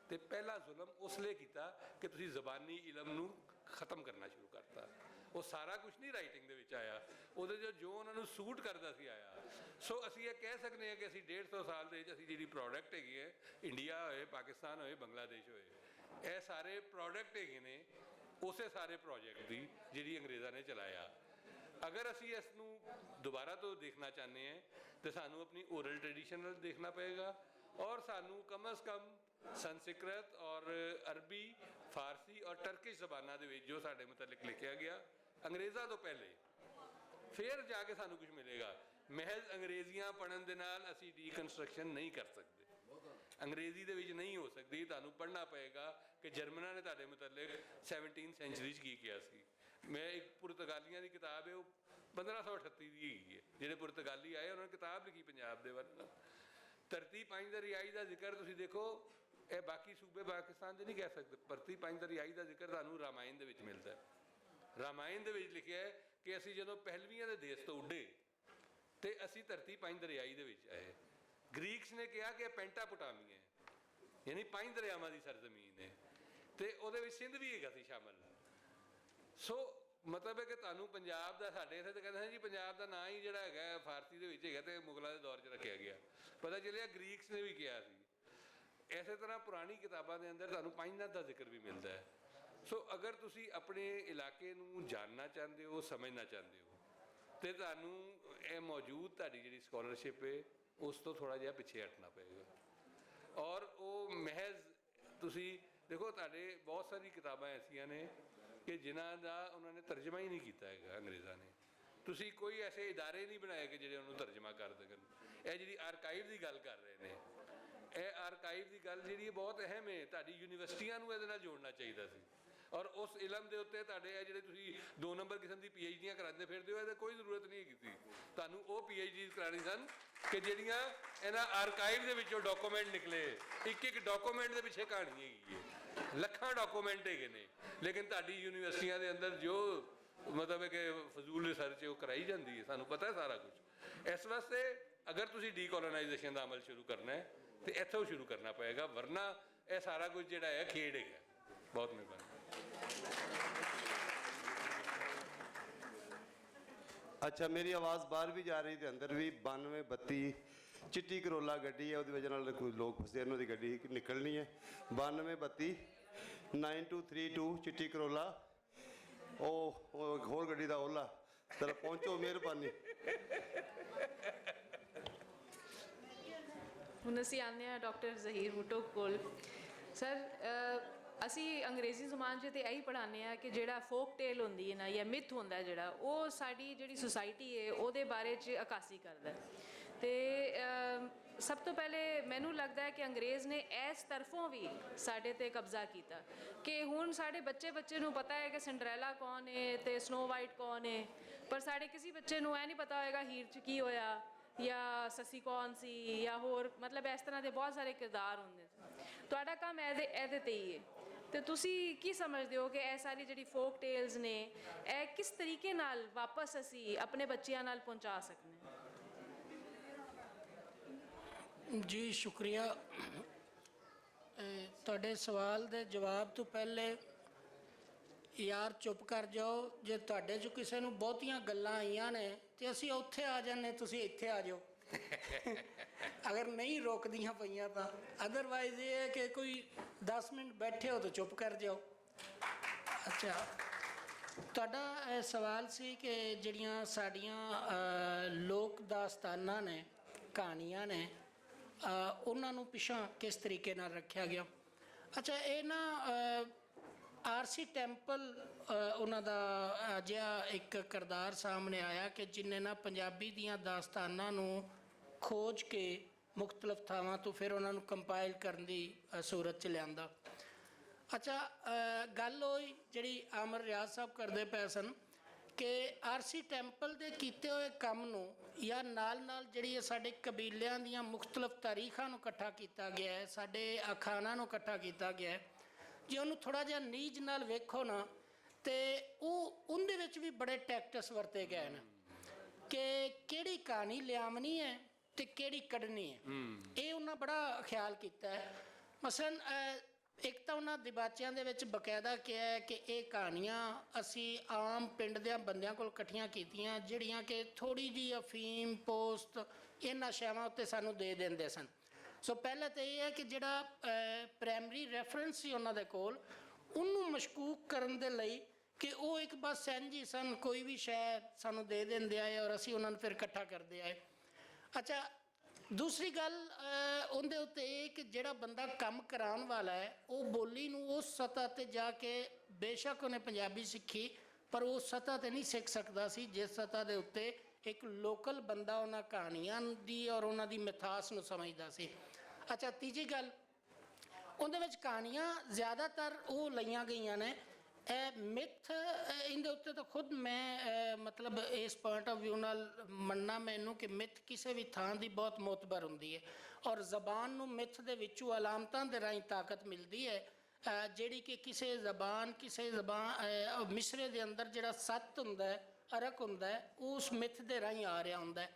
ਤੇ ਪਹਿਲਾ ਜ਼ੁਲਮ ਉਸ ਲਈ ਕੀਤਾ ਕਿ ਤੁਸੀਂ ਜ਼ਬਾਨੀ ਇਲਮ ਨੂੰ ਖਤਮ ਕਰਨਾ ਸ਼ੁਰੂ ਕਰਤਾ। ਉਹ ਸਾਰਾ ਕੁਝ ਨਹੀਂ ਰਾਈਟਿੰਗ ਦੇ ਵਿੱਚ ਆਇਆ, ਉਹਦੇ ਜੋ ਉਹਨਾਂ ਨੂੰ ਸੂਟ ਕਰਦਾ ਸੀ ਆਇਆ। ਸੋ ਅਸੀਂ ਇਹ ਕਹਿ ਸਕਦੇ ਹਾਂ ਕਿ ਅਸੀਂ 150 ਸਾਲ ਦੇ ਵਿੱਚ ਅਸੀਂ ਜਿਹੜੀ ਪ੍ਰੋਡਕਟ ਹੈਗੀ ਹੈ, ਇੰਡੀਆ ਹੋਏ, ਪਾਕਿਸਤਾਨ ਹੋਏ, ਬੰਗਲਾਦੇਸ਼ ਹੋਏ, ਇਹ ਸਾਰੇ ਪ੍ਰੋਡਕਟ ਹੈਗੇ ਨੇ ਉਸੇ ਸਾਰੇ ਪ੍ਰੋਜੈਕਟ ਦੀ ਜਿਹੜੀ ਅੰਗਰੇਜ਼ਾਂ ਨੇ ਚਲਾਇਆ। ਅਗਰ ਅਸੀਂ ਇਸ ਨੂੰ ਦੁਬਾਰਾ ਤੋਂ ਦੇਖਣਾ ਚਾਹੁੰਦੇ ਹਾਂ ਤਾਂ ਸਾਨੂੰ ਆਪਣੀ ਓਰਲ ਟ੍ਰੈਡੀਸ਼ਨ ਨਾਲ ਦੇਖਣਾ ਪਏਗਾ, ਔਰ ਸਾਨੂੰ ਕਮ ਅਜ਼ ਕਮ ਸੰਸਕ੍ਰਿਤ ਔਰ ਅਰਬੀ, ਫਾਰਸੀ ਔਰ ਟਰਕਿਸ਼ ਜ਼ਬਾਨਾਂ ਦੇ ਵਿੱਚ ਜੋ ਸਾਡੇ ਮੁਤਲਕ ਲਿਖਿਆ ਗਿਆ ਅੰਗਰੇਜ਼ਾਂ ਤੋਂ ਪਹਿਲੇ, ਫਿਰ ਜਾ ਕੇ ਸਾਨੂੰ ਕੁਝ ਮਿਲੇਗਾ। ਮਹਿਜ਼ ਅੰਗਰੇਜ਼ੀਆਂ ਪੜ੍ਹਨ ਦੇ ਨਾਲ ਅਸੀਂ ਡੀਕਨਸਟਰਕਸ਼ਨ ਨਹੀਂ ਕਰ ਸਕਦੇ, ਅੰਗਰੇਜ਼ੀ ਦੇ ਵਿੱਚ ਨਹੀਂ ਹੋ ਸਕਦੀ। ਤੁਹਾਨੂੰ ਪੜ੍ਹਨਾ ਪਏਗਾ ਕਿ ਜਰਮਨਾਂ ਨੇ ਤੁਹਾਡੇ ਮੁਤਲਕ 17ਵੀਂ ਸੈਂਚੁਰੀ 'ਚ ਕੀ ਕਿਹਾ ਸੀ। ਮੈਂ ਇੱਕ ਪੁਰਤਗਾਲੀਆਂ ਦੀ ਕਿਤਾਬ ਹੈ, ਉਹ 1538 ਦੀ ਹੈਗੀ ਹੈ, ਜਿਹੜੇ ਪੁਰਤਗਾਲੀ ਆਏ ਉਹਨਾਂ ਨੇ ਕਿਤਾਬ ਲਿਖੀ ਪੰਜਾਬ ਦੇ ਬਾਰੇ। ਧਰਤੀ ਪੰਜ ਦਰਿਆਈ ਦਾ ਜ਼ਿਕਰ ਤੁਸੀਂ ਦੇਖੋ, ਇਹ ਬਾਕੀ ਸੂਬੇ ਪਾਕਿਸਤਾਨ ਦੇ ਨਹੀਂ ਕਹਿ ਸਕਦੇ। ਧਰਤੀ ਪੰਜ ਦਰਿਆਈ ਦਾ ਜ਼ਿਕਰ ਤੁਹਾਨੂੰ ਰਾਮਾਇਣ ਦੇ ਵਿੱਚ ਮਿਲਦਾ ਹੈ। ਰਾਮਾਇਣ ਦੇ ਵਿੱਚ ਲਿਖਿਆ ਹੈ ਕਿ ਅਸੀਂ ਜਦੋਂ ਪਹਿਲਵੀਆਂ ਦੇ ਦੇਸ਼ ਤੋਂ ਉੱਡੇ ਤੇ ਅਸੀਂ ਧਰਤੀ ਪੰਜ ਦਰਿਆਈ ਦੇ ਵਿੱਚ ਆਏ। ਗ੍ਰੀਕਸ ਨੇ ਕਿਹਾ ਕਿ ਇਹ ਪੈਂਟਾਪੋਟਾਮੀ ਹੈ, ਯਾਨੀ ਪੰਜ ਦਰਿਆਵਾਂ ਦੀ ਸਰਜ਼ਮੀਨ ਹੈ, ਤੇ ਉਹਦੇ ਵਿੱਚ ਸਿੰਧ ਵੀ ਹੈਗਾ ਸੀ ਸ਼ਾਮਲ। ਸੋ ਮਤਲਬ ਹੈ ਕਿ ਤੁਹਾਨੂੰ ਪੰਜਾਬ ਦਾ, ਸਾਡੇ ਇੱਥੇ ਤਾਂ ਕਹਿੰਦੇ ਨੇ ਜੀ ਪੰਜਾਬ ਦਾ ਨਾਂ ਹੀ ਜਿਹੜਾ ਹੈਗਾ ਫਾਰਸੀ ਦੇ ਵਿੱਚ ਹੈਗਾ ਤੇ ਮੁਗਲਾਂ ਦੇ ਦੌਰ 'ਚ ਰੱਖਿਆ ਗਿਆ, ਪਤਾ ਚੱਲਿਆ ਗ੍ਰੀਕਸ ਨੇ ਵੀ ਕਿਹਾ ਸੀ। ਇਸੇ ਤਰ੍ਹਾਂ ਪੁਰਾਣੀ ਕਿਤਾਬਾਂ ਦੇ ਅੰਦਰ ਤੁਹਾਨੂੰ ਪੰਜ ਦਾ ਜ਼ਿਕਰ ਵੀ ਮਿਲਦਾ ਹੈ। ਸੋ ਅਗਰ ਤੁਸੀਂ ਆਪਣੇ ਇਲਾਕੇ ਨੂੰ ਜਾਣਨਾ ਚਾਹੁੰਦੇ ਹੋ, ਸਮਝਣਾ ਚਾਹੁੰਦੇ ਹੋ, ਤੇ ਤੁਹਾਨੂੰ ਇਹ ਮੌਜੂਦ ਤੁਹਾਡੀ ਜਿਹੜੀ ਸਕਾਲਰਸ਼ਿਪ ਹੈ ਉਸ ਤੋਂ ਥੋੜ੍ਹਾ ਜਿਹਾ ਪਿੱਛੇ ਹਟਣਾ ਪਏਗਾ। ਔਰ ਉਹ ਮਹਿਜ਼ ਤੁਸੀਂ ਦੇਖੋ, ਤੁਹਾਡੇ ਬਹੁਤ ਸਾਰੀ ਕਿਤਾਬਾਂ ਐਸੀਆਂ ਨੇ ਕਿ ਜਿਨ੍ਹਾਂ ਦਾ ਉਹਨਾਂ ਨੇ ਤਰਜਮਾ ਹੀ ਨਹੀਂ ਕੀਤਾ ਹੈਗਾ ਅੰਗਰੇਜ਼ਾਂ ਨੇ। ਤੁਸੀਂ ਕੋਈ ਐਸੇ ਇਦਾਰੇ ਨਹੀਂ ਬਣਾਏ ਕਿ ਜਿਹੜੇ ਉਹਨੂੰ ਤਰਜਮਾ ਕਰ ਦੇਣ। ਇਹ ਜਿਹੜੀ ਆਰਕਾਈਵ ਦੀ ਗੱਲ ਕਰ ਰਹੇ ਨੇ, ਇਹ ਆਰਕਾਈਵ ਦੀ ਗੱਲ ਜਿਹੜੀ ਹੈ ਬਹੁਤ ਅਹਿਮ ਹੈ। ਤੁਹਾਡੀ ਯੂਨੀਵਰਸਿਟੀਆਂ ਨੂੰ ਇਹਦੇ ਨਾਲ ਜੋੜਨਾ ਚਾਹੀਦਾ ਸੀ, ਔਰ ਉਸ ਇਲਮ ਦੇ ਉੱਤੇ ਤੁਹਾਡੇ ਇਹ ਜਿਹੜੇ ਤੁਸੀਂ 2 ਨੰਬਰ ਕਿਸਮ ਦੀ PhDਆਂ ਕਰਾਉਂਦੇ ਫਿਰਦੇ ਹੋ, ਇਹਦੀ ਕੋਈ ਜ਼ਰੂਰਤ ਨਹੀਂ ਹੈਗੀ ਸੀ। ਤੁਹਾਨੂੰ ਉਹ PhDs ਕਰਾਉਣੀ ਸਨ ਕਿ ਜਿਹੜੀਆਂ ਇਹਨਾਂ ਆਰਕਾਈਵ ਦੇ ਵਿੱਚੋਂ ਡਾਕੂਮੈਂਟ ਨਿਕਲੇ। ਇੱਕ ਡਾਕੂਮੈਂਟ ਦੇ ਪਿੱਛੇ ਕਹਾਣੀ ਹੈਗੀ ਹੈ, ਲੱਖਾਂ ਡਾਕੂਮੈਂਟ ਹੈਗੇ ਨੇ, ਲੇਕਿਨ ਤੁਹਾਡੀ ਯੂਨੀਵਰਸਿਟੀਆਂ ਦੇ ਅੰਦਰ ਜੋ ਮਤਲਬ ਹੈ ਕਿ ਫਜ਼ੂਲ ਰਿਸਰਚ ਉਹ ਕਰਾਈ ਜਾਂਦੀ ਹੈ, ਸਾਨੂੰ ਪਤਾ ਸਾਰਾ ਕੁਝ। ਇਸ ਵਾਸਤੇ ਅਗਰ ਤੁਸੀਂ ਡੀਕੋਲੋਨਾਈਜੇਸ਼ਨ ਦਾ ਅਮਲ ਸ਼ੁਰੂ ਕਰਨਾ ਹੈ ਤੇ ਇੱਥੋਂ ਸ਼ੁਰੂ ਕਰਨਾ ਪਏਗਾ, ਵਰਨਾ ਇਹ ਸਾਰਾ ਕੁਝ ਜਿਹੜਾ ਹੈ ਖੇਡ ਹੈਗਾ। ਬਹੁਤ ਮਿਹਰਬਾਨੀ। ਅੱਛਾ, ਮੇਰੀ ਆਵਾਜ਼ ਬਾਹਰ ਵੀ ਜਾ ਰਹੀ ਤੇ ਅੰਦਰ ਵੀ। 9232 ਚਿੱਟੀ ਕਰੋਲਾ ਗੱਡੀ ਹੈ, ਉਹਦੀ ਵਜ੍ਹਾ ਨਾਲ ਕੋਈ ਲੋਕ ਫਸੇ, ਉਹਨਾਂ ਦੀ ਗੱਡੀ ਨਿਕਲਣੀ ਹੈ। 9232 9232 ਚਿੱਟੀ ਕਰੋਲਾ। ਉਹ ਇੱਕ ਹੋਰ ਗੱਡੀ ਦਾ ਓਲਾ, ਜਰਾ ਪਹੁੰਚੋ, ਮਿਹਰਬਾਨੀ। ਹੁਣ ਅਸੀਂ ਆਉਂਦੇ ਹਾਂ ਡਾਕਟਰ ਜ਼ਹੀਰ ਭੁੱਟੋ ਕੋਲ। ਸਰ, ਅਸੀਂ ਅੰਗਰੇਜ਼ੀ ਜ਼ੁਬਾਨ 'ਚ ਤੇ ਇਹੀ ਪੜ੍ਹਾਉਂਦੇ ਹਾਂ ਕਿ ਜਿਹੜਾ ਫੋਕ ਟੇਲ ਹੁੰਦੀ ਹੈ ਨਾ, ਜਾਂ ਮਿਥ ਹੁੰਦਾ ਜਿਹੜਾ, ਉਹ ਸਾਡੀ ਜਿਹੜੀ ਸੁਸਾਇਟੀ ਹੈ ਉਹਦੇ ਬਾਰੇ 'ਚ ਅਕਾਸੀ ਕਰਦਾ। ਤੇ ਸਭ ਤੋਂ ਪਹਿਲੇ ਮੈਨੂੰ ਲੱਗਦਾ ਹੈ ਕਿ ਅੰਗਰੇਜ਼ ਨੇ ਇਸ ਤਰਫੋਂ ਵੀ ਸਾਡੇ ਤੇ ਕਬਜ਼ਾ ਕੀਤਾ ਕਿ ਹੁਣ ਸਾਡੇ ਬੱਚੇ ਨੂੰ ਪਤਾ ਹੈ ਕਿ ਸਿੰਡਰੈਲਾ ਕੌਣ ਹੈ ਤੇ ਸਨੋ ਵਾਈਟ ਕੌਣ ਹੈ, ਪਰ ਸਾਡੇ ਕਿਸੇ ਬੱਚੇ ਨੂੰ ਇਹ ਨਹੀਂ ਪਤਾ ਹੋਏਗਾ ਹੀਰ 'ਚ ਕੀ ਹੋਇਆ, ਜਾਂ ਸੱਸੀ ਕੌਣ ਸੀ, ਜਾਂ ਹੋਰ ਮਤਲਬ ਇਸ ਤਰ੍ਹਾਂ ਦੇ ਬਹੁਤ ਸਾਰੇ ਕਿਰਦਾਰ ਹੁੰਦੇ। ਤੁਹਾਡਾ ਕੰਮ ਇਹਦੇ ਤੇ ਹੀ ਹੈ। ਤੇ ਤੁਸੀਂ ਕੀ ਸਮਝਦੇ ਹੋ ਕਿ ਇਹ ਸਾਰੀ ਜਿਹੜੀ ਫੋਕ ਟੇਲਸ ਨੇ, ਇਹ ਕਿਸ ਤਰੀਕੇ ਨਾਲ ਵਾਪਸ ਅਸੀਂ ਆਪਣੇ ਬੱਚਿਆਂ ਨਾਲ ਪਹੁੰਚਾ ਸਕਦੇ ਹਾਂ? ਜੀ ਸ਼ੁਕਰੀਆ। ਤੁਹਾਡੇ ਸਵਾਲ ਦੇ ਜਵਾਬ ਤੋਂ ਪਹਿਲੇ ਯਾਰ ਚੁੱਪ ਕਰ ਜਾਓ। ਜੇ ਤੁਹਾਡੇ 'ਚੋਂ ਕਿਸੇ ਨੂੰ ਬਹੁਤੀਆਂ ਗੱਲਾਂ ਆਈਆਂ ਨੇ ਤੇ ਅਸੀਂ ਉੱਥੇ ਆ ਜਾਂਦੇ, ਤੁਸੀਂ ਇੱਥੇ ਆ ਜਾਓ ਅਗਰ ਨਹੀਂ ਰੋਕਦੀਆਂ ਪਈਆਂ ਤਾਂ। ਅਦਰਵਾਈਜ਼ ਇਹ ਹੈ ਕਿ ਕੋਈ 10 ਮਿੰਟ ਬੈਠੇ ਹੋ ਤਾਂ ਚੁੱਪ ਕਰ ਜਾਓ। ਅੱਛਾ, ਤੁਹਾਡਾ ਇਹ ਸਵਾਲ ਸੀ ਕਿ ਜਿਹੜੀਆਂ ਸਾਡੀਆਂ ਲੋਕ ਦਾਸਤਾਨਾਂ ਨੇ, ਕਹਾਣੀਆਂ ਨੇ, ਉਹਨਾਂ ਨੂੰ ਪਿਛਾਂ ਕਿਸ ਤਰੀਕੇ ਨਾਲ ਰੱਖਿਆ ਗਿਆ। ਅੱਛਾ, ਇਹ ਨਾ ਆਰਸੀ ਟੈਂਪਲ ਉਹਨਾਂ ਦਾ ਅਜਿਹਾ ਇੱਕ ਕਿਰਦਾਰ ਸਾਹਮਣੇ ਆਇਆ ਕਿ ਜਿਹਨੇ ਨਾ ਪੰਜਾਬੀ ਦੀਆਂ ਦਾਸਤਾਨਾਂ ਨੂੰ ਖੋਜ ਕੇ ਮੁਖਤਲਿਫ ਥਾਵਾਂ ਤੋਂ ਫਿਰ ਉਹਨਾਂ ਨੂੰ ਕੰਪਾਈਲ ਕਰਨ ਦੀ ਸੂਰਤ 'ਚ ਲਿਆਂਦਾ। ਅੱਛਾ, ਗੱਲ ਹੋਈ ਜਿਹੜੀ ਆਮਰ ਰਿਆਜ਼ ਸਾਹਿਬ ਕਰਦੇ ਪਏ ਸਨ ਕਿ ਆਰਸੀ ਟੈਂਪਲ ਦੇ ਕੀਤੇ ਹੋਏ ਕੰਮ ਨੂੰ ਜਾਂ ਨਾਲ ਜਿਹੜੀ ਸਾਡੇ ਕਬੀਲਿਆਂ ਦੀਆਂ ਮੁਖਤਲਿਫ ਤਾਰੀਖਾਂ ਨੂੰ ਇਕੱਠਾ ਕੀਤਾ ਗਿਆ ਹੈ, ਸਾਡੇ ਅਖਾਣਾਂ ਨੂੰ ਇਕੱਠਾ ਕੀਤਾ ਗਿਆ ਹੈ, ਜੇ ਉਹਨੂੰ ਥੋੜ੍ਹਾ ਜਿਹਾ ਨੀਝ ਨਾਲ ਵੇਖੋ ਨਾ ਤੇ ਉਹਦੇ ਵਿੱਚ ਵੀ ਬੜੇ ਟੈਕਟਸ ਵਰਤੇ ਗਏ ਨੇ ਕਿ ਕਿਹੜੀ ਕਹਾਣੀ ਲਿਆਵਣੀ ਹੈ ਤੇ ਕਿਹੜੀ ਕੱਢਣੀ ਹੈ। ਇਹ ਉਹਨਾਂ ਬੜਾ ਖਿਆਲ ਕੀਤਾ ਹੈ। ਮਸਲਨ ਇੱਕ ਤਾਂ ਉਹਨਾਂ ਦਿਬਾਚਿਆਂ ਦੇ ਵਿੱਚ ਬਕਾਇਦਾ ਕਿਹਾ ਹੈ ਕਿ ਇਹ ਕਹਾਣੀਆਂ ਅਸੀਂ ਆਮ ਪਿੰਡ ਦੇ ਬੰਦਿਆਂ ਕੋਲ ਇਕੱਠੀਆਂ ਕੀਤੀਆਂ ਜਿਹੜੀਆਂ ਕਿ ਥੋੜ੍ਹੀ ਜਿਹੀ ਅਫੀਮ, ਪੋਸਤ, ਇਹਨਾਂ ਸ਼ੈਵਾਂ ਉੱਤੇ ਸਾਨੂੰ ਦੇ ਦਿੰਦੇ ਸਨ। ਸੋ ਪਹਿਲਾਂ ਤਾਂ ਇਹ ਹੈ ਕਿ ਜਿਹੜਾ ਪ੍ਰਾਇਮਰੀ ਰੈਫਰੈਂਸ ਸੀ ਉਹਨਾਂ ਦੇ ਕੋਲ, ਉਹਨੂੰ ਮਸ਼ਕੂਕ ਕਰਨ ਦੇ ਲਈ ਕਿ ਉਹ ਇੱਕ ਬਸ ਇੰਝ ਹੀ ਸਨ, ਕੋਈ ਵੀ ਸ਼ੈ ਸਾਨੂੰ ਦੇ ਦਿੰਦੇ ਆਏ ਔਰ ਅਸੀਂ ਉਹਨਾਂ ਨੂੰ ਫਿਰ ਇਕੱਠਾ ਕਰਦੇ ਆਏ। ਅੱਛਾ, ਦੂਸਰੀ ਗੱਲ ਉਹਦੇ ਉੱਤੇ ਇਹ ਕਿ ਜਿਹੜਾ ਬੰਦਾ ਕੰਮ ਕਰਾਉਣ ਵਾਲਾ ਹੈ ਉਹ ਬੋਲੀ ਨੂੰ ਉਸ ਸਤ੍ਹਾ 'ਤੇ ਜਾ ਕੇ, ਬੇਸ਼ੱਕ ਉਹਨੇ ਪੰਜਾਬੀ ਸਿੱਖੀ, ਪਰ ਉਸ ਸਤ੍ਹਾ 'ਤੇ ਨਹੀਂ ਸਿੱਖ ਸਕਦਾ ਸੀ ਜਿਸ ਸਤ੍ਹਾ ਦੇ ਉੱਤੇ ਇੱਕ ਲੋਕਲ ਬੰਦਾ ਉਹਨਾਂ ਕਹਾਣੀਆਂ ਦੀ ਔਰ ਉਹਨਾਂ ਦੀ ਮਿਠਾਸ ਨੂੰ ਸਮਝਦਾ ਸੀ। ਅੱਛਾ, ਤੀਜੀ ਗੱਲ, ਉਹਦੇ ਵਿੱਚ ਕਹਾਣੀਆਂ ਜ਼ਿਆਦਾਤਰ ਉਹ ਲਈਆਂ ਗਈਆਂ ਨੇ ਮਿਥ। ਇਹਦੇ ਉੱਤੇ ਤਾਂ ਖੁਦ ਮੈਂ ਮਤਲਬ ਇਸ ਪੁਆਇੰਟ ਆਫ ਵਿਊ ਨਾਲ ਮੰਨਣਾ ਮੈਨੂੰ ਕਿ ਮਿਥ ਕਿਸੇ ਵੀ ਥਾਂ ਦੀ ਬਹੁਤ ਮੋਤਬਰ ਹੁੰਦੀ ਹੈ ਔਰ ਜ਼ਬਾਨ ਨੂੰ ਮਿਥ ਦੇ ਵਿੱਚੋਂ ਅਲਾਮਤਾਂ ਦੇ ਰਾਹੀਂ ਤਾਕਤ ਮਿਲਦੀ ਹੈ, ਜਿਹੜੀ ਕਿ ਕਿਸੇ ਜ਼ਬਾਨ ਮਿਸਰੇ ਦੇ ਅੰਦਰ ਜਿਹੜਾ ਸੱਤ ਹੁੰਦਾ ਹੈ, ਅਰਕ ਹੁੰਦਾ ਹੈ, ਉਸ ਮਿਥ ਦੇ ਰਾਹੀਂ ਆ ਰਿਹਾ ਹੁੰਦਾ ਹੈ।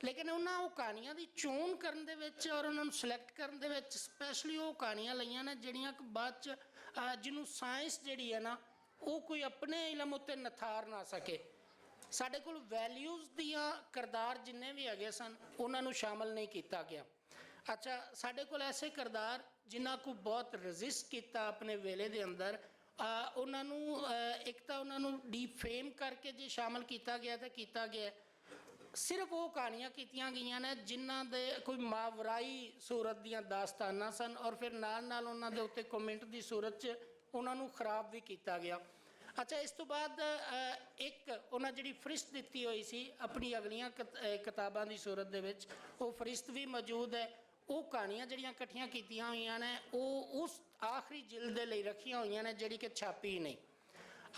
ਲੇਕਿਨ ਉਹ ਕਹਾਣੀਆਂ ਦੀ ਚੋਣ ਕਰਨ ਦੇ ਵਿੱਚ ਔਰ ਉਹਨਾਂ ਨੂੰ ਸਿਲੈਕਟ ਕਰਨ ਦੇ ਵਿੱਚ ਸਪੈਸ਼ਲੀ ਉਹ ਕਹਾਣੀਆਂ ਲਈਆਂ ਨੇ ਜਿਹੜੀਆਂ ਕਿ ਬਾਅਦ 'ਚ ਜਿਹਨੂੰ ਸਾਇੰਸ ਜਿਹੜੀ ਹੈ ਨਾ ਉਹ ਕੋਈ ਆਪਣੇ ਇਲਮ ਉੱਤੇ ਨਥਾਰ ਨਾ ਸਕੇ। ਸਾਡੇ ਕੋਲ ਵੈਲਿਊਜ਼ ਦੀਆਂ ਕਿਰਦਾਰ ਜਿੰਨੇ ਵੀ ਹੈਗੇ ਸਨ ਉਹਨਾਂ ਨੂੰ ਸ਼ਾਮਲ ਨਹੀਂ ਕੀਤਾ ਗਿਆ। ਅੱਛਾ, ਸਾਡੇ ਕੋਲ ਐਸੇ ਕਿਰਦਾਰ ਜਿਨ੍ਹਾਂ ਕੋ ਬਹੁਤ ਰੈਜ਼ਿਸਟ ਕੀਤਾ ਆਪਣੇ ਵੇਲੇ ਦੇ ਅੰਦਰ, ਉਹਨਾਂ ਨੂੰ ਇੱਕ ਤਾਂ ਉਹਨਾਂ ਨੂੰ ਡੀਫੇਮ ਕਰਕੇ ਜੇ ਸ਼ਾਮਲ ਕੀਤਾ ਗਿਆ ਤਾਂ ਕੀਤਾ ਗਿਆ। ਸਿਰਫ ਉਹ ਕਹਾਣੀਆਂ ਕੀਤੀਆਂ ਗਈਆਂ ਨੇ ਜਿਨ੍ਹਾਂ ਦੇ ਕੋਈ ਮਾਵਰਾਈ ਸੂਰਤ ਦੀਆਂ ਦਾਸਤਾਨਾਂ ਸਨ ਔਰ ਫਿਰ ਨਾਲ ਉਹਨਾਂ ਦੇ ਉੱਤੇ ਕਮੈਂਟ ਦੀ ਸੂਰਤ 'ਚ ਉਹਨਾਂ ਨੂੰ ਖਰਾਬ ਵੀ ਕੀਤਾ ਗਿਆ। ਅੱਛਾ, ਇਸ ਤੋਂ ਬਾਅਦ ਇੱਕ ਉਹਨਾਂ ਜਿਹੜੀ ਫਰਿਸ਼ਤ ਦਿੱਤੀ ਹੋਈ ਸੀ ਆਪਣੀ ਅਗਲੀਆਂ ਕਿਤਾਬਾਂ ਦੀ ਸੂਰਤ ਦੇ ਵਿੱਚ, ਉਹ ਫਰਿਸ਼ਤ ਵੀ ਮੌਜੂਦ ਹੈ। ਉਹ ਕਹਾਣੀਆਂ ਜਿਹੜੀਆਂ ਇਕੱਠੀਆਂ ਕੀਤੀਆਂ ਹੋਈਆਂ ਨੇ ਉਹ ਉਸ ਆਖਰੀ ਜਿਲਦ ਦੇ ਲਈ ਰੱਖੀਆਂ ਹੋਈਆਂ ਨੇ ਜਿਹੜੀ ਕਿ ਛਾਪੀ ਨਹੀਂ।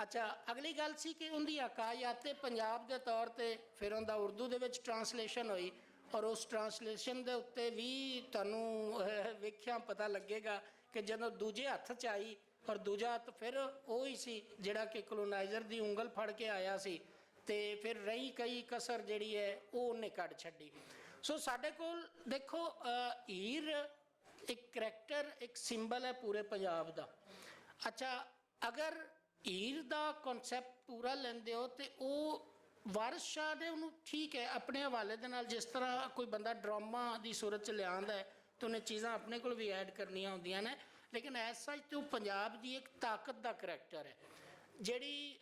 ਅੱਛਾ, ਅਗਲੀ ਗੱਲ ਸੀ ਕਿ ਉਹਦੀ ਹਕਾਇਤ ਪੰਜਾਬ ਦੇ ਤੌਰ 'ਤੇ ਫਿਰ ਉਹਦਾ ਉਰਦੂ ਦੇ ਵਿੱਚ ਟਰਾਂਸਲੇਸ਼ਨ ਹੋਈ, ਔਰ ਉਸ ਟਰਾਂਸਲੇਸ਼ਨ ਦੇ ਉੱਤੇ ਵੀ ਤੁਹਾਨੂੰ ਵੇਖਿਆ ਪਤਾ ਲੱਗੇਗਾ ਕਿ ਜਦੋਂ ਦੂਜੇ ਹੱਥ 'ਚ ਆਈ, ਔਰ ਦੂਜਾ ਹੱਥ ਫਿਰ ਉਹ ਹੀ ਸੀ ਜਿਹੜਾ ਕਿ ਕਲੋਨਾਈਜ਼ਰ ਦੀ ਉਂਗਲ ਫੜ ਕੇ ਆਇਆ ਸੀ, ਤੇ ਫਿਰ ਰਹੀ ਕਈ ਕਸਰ ਜਿਹੜੀ ਹੈ ਉਹ ਉਹਨੇ ਕੱਢ ਛੱਡੀ। ਸੋ ਸਾਡੇ ਕੋਲ ਦੇਖੋ ਹੀਰ ਇੱਕ ਕਰੈਕਟਰ, ਇੱਕ ਸਿੰਬਲ ਹੈ ਪੂਰੇ ਪੰਜਾਬ ਦਾ। ਅੱਛਾ, ਅਗਰ ਹੀਰ ਦਾ ਕਨਸੈਪਟ ਪੂਰਾ ਲੈਂਦੇ ਹੋ ਤੇ ਉਹ ਵਾਰਿਸ ਸ਼ਾਹ ਨੇ ਉਹਨੂੰ ਠੀਕ ਹੈ ਆਪਣੇ ਹਵਾਲੇ ਦੇ ਨਾਲ, ਜਿਸ ਤਰ੍ਹਾਂ ਕੋਈ ਬੰਦਾ ਡਰਾਮਾ ਦੀ ਸੂਰਤ 'ਚ ਲਿਆਉਂਦਾ ਹੈ ਤਾਂ ਉਹਨੇ ਚੀਜ਼ਾਂ ਆਪਣੇ ਕੋਲ ਵੀ ਐਡ ਕਰਨੀਆਂ ਹੁੰਦੀਆਂ ਨੇ, ਲੇਕਿਨ ਐਸ ਸੱਚ ਤੇ ਉਹ ਪੰਜਾਬ ਦੀ ਇੱਕ ਤਾਕਤ ਦਾ ਕਰੈਕਟਰ ਹੈ ਜਿਹੜੀ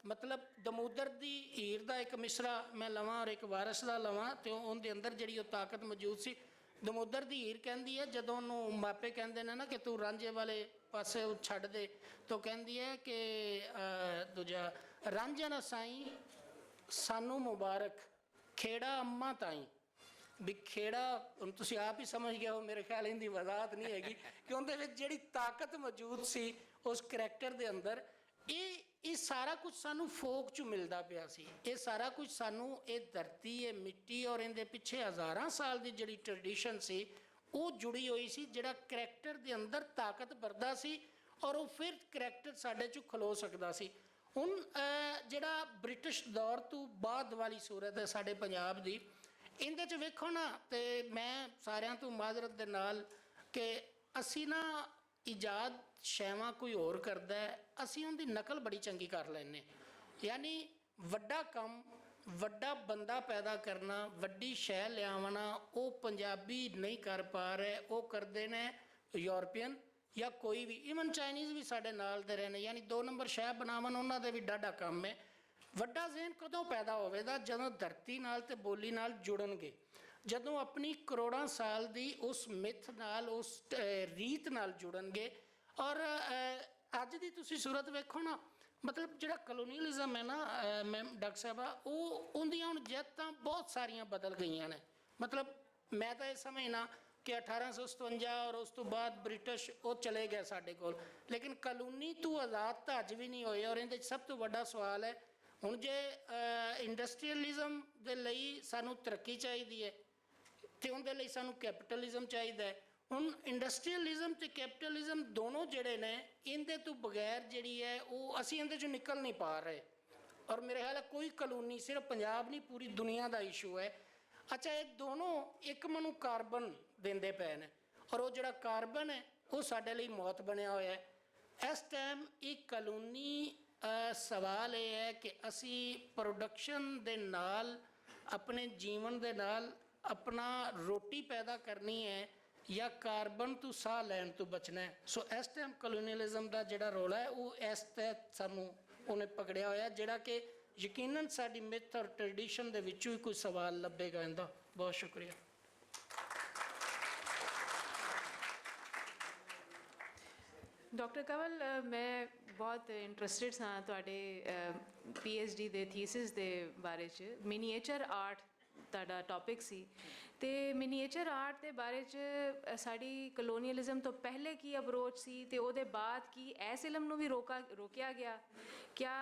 ਮਤਲਬ ਦਮੋਦਰ ਦੀ ਹੀਰ ਦਾ ਇੱਕ ਮਿਸਰਾ ਮੈਂ ਲਵਾਂ ਔਰ ਇੱਕ ਵਾਰਿਸ ਦਾ ਲਵਾਂ ਤੇ ਉਹਦੇ ਅੰਦਰ ਜਿਹੜੀ ਉਹ ਤਾਕਤ ਮੌਜੂਦ ਸੀ। ਦਮੋਦਰ ਦੀ ਹੀਰ ਕਹਿੰਦੀ ਹੈ ਜਦੋਂ ਉਹਨੂੰ ਮਾਪੇ ਕਹਿੰਦੇ ਨੇ ਨਾ ਕਿ ਤੂੰ ਰਾਂਝੇ ਵਾਲੇ ਪਾਸੇ ਉਹ ਛੱਡ ਦੇ, ਤਾਂ ਕਹਿੰਦੀ ਹੈ ਕਿ ਦੂਜਾ ਰਾਂਝਾ ਸਾਈਂ ਸਾਨੂੰ ਮੁਬਾਰਕ ਖੇੜਾ ਅੰਮਾ ਤਾਈਂ। ਵੀ ਖੇੜਾ ਹੁਣ ਤੁਸੀਂ ਆਪ ਹੀ ਸਮਝ ਗਏ ਹੋ, ਮੇਰੇ ਖਿਆਲ ਇਹਦੀ ਵਜ਼ਾਹਤ ਨਹੀਂ ਹੈਗੀ ਕਿ ਉਹਦੇ ਵਿੱਚ ਜਿਹੜੀ ਤਾਕਤ ਮੌਜੂਦ ਸੀ ਉਸ ਕਰੈਕਟਰ ਦੇ ਅੰਦਰ, ਇਹ ਸਾਰਾ ਕੁਝ ਸਾਨੂੰ ਫੋਕ 'ਚੋਂ ਮਿਲਦਾ ਪਿਆ ਸੀ। ਇਹ ਸਾਰਾ ਕੁਝ ਸਾਨੂੰ ਇਹ ਧਰਤੀ, ਇਹ ਮਿੱਟੀ ਔਰ ਇਹਦੇ ਪਿੱਛੇ ਹਜ਼ਾਰਾਂ ਸਾਲ ਦੀ ਜਿਹੜੀ ਟ੍ਰੈਡੀਸ਼ਨ ਸੀ ਉਹ ਜੁੜੀ ਹੋਈ ਸੀ, ਜਿਹੜਾ ਕਰੈਕਟਰ ਦੇ ਅੰਦਰ ਤਾਕਤ ਭਰਦਾ ਸੀ ਔਰ ਉਹ ਫਿਰ ਕਰੈਕਟਰ ਸਾਡੇ 'ਚ ਖਲੋ ਸਕਦਾ ਸੀ। ਹੁਣ ਜਿਹੜਾ ਬ੍ਰਿਟਿਸ਼ ਦੌਰ ਤੋਂ ਬਾਅਦ ਵਾਲੀ ਸੂਰਤ ਹੈ ਸਾਡੇ ਪੰਜਾਬ ਦੀ, ਇਹਦੇ 'ਚ ਵੇਖੋ ਨਾ, ਤੇ ਮੈਂ ਸਾਰਿਆਂ ਤੋਂ ਮਾਜ਼ਰਤ ਦੇ ਨਾਲ ਕਿ ਅਸੀਂ ਨਾ ਇਜਾਦ ਸ਼ੈਵਾਂ ਕੋਈ ਹੋਰ ਕਰਦਾ ਹੈ, ਅਸੀਂ ਉਹਦੀ ਨਕਲ ਬੜੀ ਚੰਗੀ ਕਰ ਲੈਂਦੇ। ਯਾਨੀ ਵੱਡਾ ਕੰਮ, ਵੱਡਾ ਬੰਦਾ ਪੈਦਾ ਕਰਨਾ, ਵੱਡੀ ਸ਼ੈ ਲਿਆਵਣਾ, ਉਹ ਪੰਜਾਬੀ ਨਹੀਂ ਕਰ ਪਾ ਰਹੇ, ਉਹ ਕਰਦੇ ਨੇ ਯੂਰਪੀਅਨ ਜਾਂ ਕੋਈ ਵੀ, ਈਵਨ ਚਾਈਨੀਜ਼ ਵੀ ਸਾਡੇ ਨਾਲ ਦੇ ਰਹੇ ਨੇ। ਯਾਨੀ 2 ਨੰਬਰ ਸ਼ੈ ਬਣਾਵਣ ਉਹਨਾਂ ਦੇ ਵੀ ਡਾਢਾ ਕੰਮ ਹੈ। ਵੱਡਾ ਜ਼ਹਿਨ ਕਦੋਂ ਪੈਦਾ ਹੋਵੇਗਾ? ਜਦੋਂ ਧਰਤੀ ਨਾਲ ਤੇ ਬੋਲੀ ਨਾਲ ਜੁੜਨਗੇ, ਜਦੋਂ ਆਪਣੀ ਕਰੋੜਾਂ ਸਾਲ ਦੀ ਉਸ ਮਿੱਥ ਨਾਲ, ਉਸ ਰੀਤ ਨਾਲ ਜੁੜਨਗੇ। ਔਰ ਅੱਜ ਦੀ ਤੁਸੀਂ ਸੂਰਤ ਵੇਖੋ ਨਾ, ਮਤਲਬ ਜਿਹੜਾ ਕਲੋਨੀਅਲਿਜ਼ਮ ਹੈ ਨਾ ਮੈਮ ਡਾਕਟਰ ਸਾਹਿਬਾ, ਉਹ ਉਹਦੀਆਂ ਹੁਣ ਜਿੱਤਾਂ ਬਹੁਤ ਸਾਰੀਆਂ ਬਦਲ ਗਈਆਂ ਨੇ। ਮਤਲਬ ਮੈਂ ਤਾਂ ਇਹ ਸਮਝਣਾ ਕਿ 1857 ਔਰ ਉਸ ਤੋਂ ਬਾਅਦ ਬ੍ਰਿਟਿਸ਼ ਉਹ ਚਲੇ ਗਏ ਸਾਡੇ ਕੋਲ, ਲੇਕਿਨ ਕਲੋਨੀ ਤੋਂ ਆਜ਼ਾਦ ਤਾਂ ਅੱਜ ਵੀ ਨਹੀਂ ਹੋਏ। ਔਰ ਇਹਦੇ 'ਚ ਸਭ ਤੋਂ ਵੱਡਾ ਸਵਾਲ ਹੈ, ਹੁਣ ਜੇ ਇੰਡਸਟਰੀਅਲਿਜ਼ਮ ਦੇ ਲਈ ਸਾਨੂੰ ਤਰੱਕੀ ਚਾਹੀਦੀ ਹੈ ਤੇ ਉਹਦੇ ਲਈ ਸਾਨੂੰ ਕੈਪੀਟਲਿਜ਼ਮ ਚਾਹੀਦਾ ਹੈ। ਹੁਣ ਇੰਡਸਟਰੀਅਲਿਜ਼ਮ ਤੇ ਕੈਪੀਟਲਿਜ਼ਮ ਦੋਨੋਂ ਜਿਹੜੇ ਨੇ, ਇਹਦੇ ਤੋਂ ਬਗੈਰ ਜਿਹੜੀ ਹੈ ਉਹ ਅਸੀਂ ਇਹਦੇ 'ਚੋਂ ਨਿਕਲ ਨਹੀਂ ਪਾ ਰਹੇ। ਔਰ ਮੇਰੇ ਖਿਆਲ ਹੈ ਕੋਈ ਕਲੋਨੀ, ਸਿਰਫ ਪੰਜਾਬ ਨਹੀਂ ਪੂਰੀ ਦੁਨੀਆ ਦਾ ਇਸ਼ੂ ਹੈ। ਅੱਛਾ, ਇਹ ਦੋਨੋਂ ਇੱਕ ਮੈਨੂੰ ਕਾਰਬਨ ਦਿੰਦੇ ਪਏ ਨੇ, ਔਰ ਉਹ ਜਿਹੜਾ ਕਾਰਬਨ ਹੈ ਉਹ ਸਾਡੇ ਲਈ ਮੌਤ ਬਣਿਆ ਹੋਇਆ ਹੈ। ਇਸ ਟਾਈਮ ਇਹ ਕਲੋਨੀ ਸਵਾਲ ਇਹ ਹੈ ਕਿ ਅਸੀਂ ਪ੍ਰੋਡਕਸ਼ਨ ਦੇ ਨਾਲ, ਆਪਣੇ ਜੀਵਨ ਦੇ ਨਾਲ ਆਪਣਾ ਰੋਟੀ ਪੈਦਾ ਕਰਨੀ ਹੈ ਜਾਂ ਕਾਰਬਨ ਤੋਂ ਸਾਹ ਲੈਣ ਤੋਂ ਬਚਣਾ ਹੈ। ਸੋ ਇਸ ਟਾਈਮ ਕਲੋਨੀਅਲਿਜ਼ਮ ਦਾ ਜਿਹੜਾ ਰੋਲ ਹੈ ਉਹ ਇਸ ਤਹਿਤ ਸਾਨੂੰ ਉਹਨੇ ਪਕੜਿਆ ਹੋਇਆ, ਜਿਹੜਾ ਕਿ ਯਕੀਨਨ ਸਾਡੀ ਮਿੱਥ ਔਰ ਟ੍ਰੈਡੀਸ਼ਨ ਦੇ ਵਿੱਚੋਂ ਹੀ ਕੋਈ ਸਵਾਲ ਲੱਭੇਗਾ ਇਹਦਾ। ਬਹੁਤ ਸ਼ੁਕਰੀਆ। ਡਾਕਟਰ ਕੰਵਲ, ਮੈਂ ਬਹੁਤ ਇੰਟਰਸਟਿਡ ਸਾਂ ਤੁਹਾਡੇ PhD ਦੇ ਥੀਸਿਸ ਦੇ ਬਾਰੇ 'ਚ। ਮਿਨੀਏਚਰ ਆਰਟ ਤੁਹਾਡਾ ਟੌਪਿਕ ਸੀ, ਤੇ ਮਿਨੀਏਚਰ ਆਰਟ ਦੇ ਬਾਰੇ 'ਚ ਸਾਡੀ ਕਲੋਨੀਅਲਿਜ਼ਮ ਤੋਂ ਪਹਿਲੇ ਕੀ ਅਪਰੋਚ ਸੀ ਤੇ ਉਹਦੇ ਬਾਅਦ ਕੀ ਇਸ ਇਲਮ ਨੂੰ ਵੀ ਰੋਕਿਆ ਗਿਆ? ਕਿਆ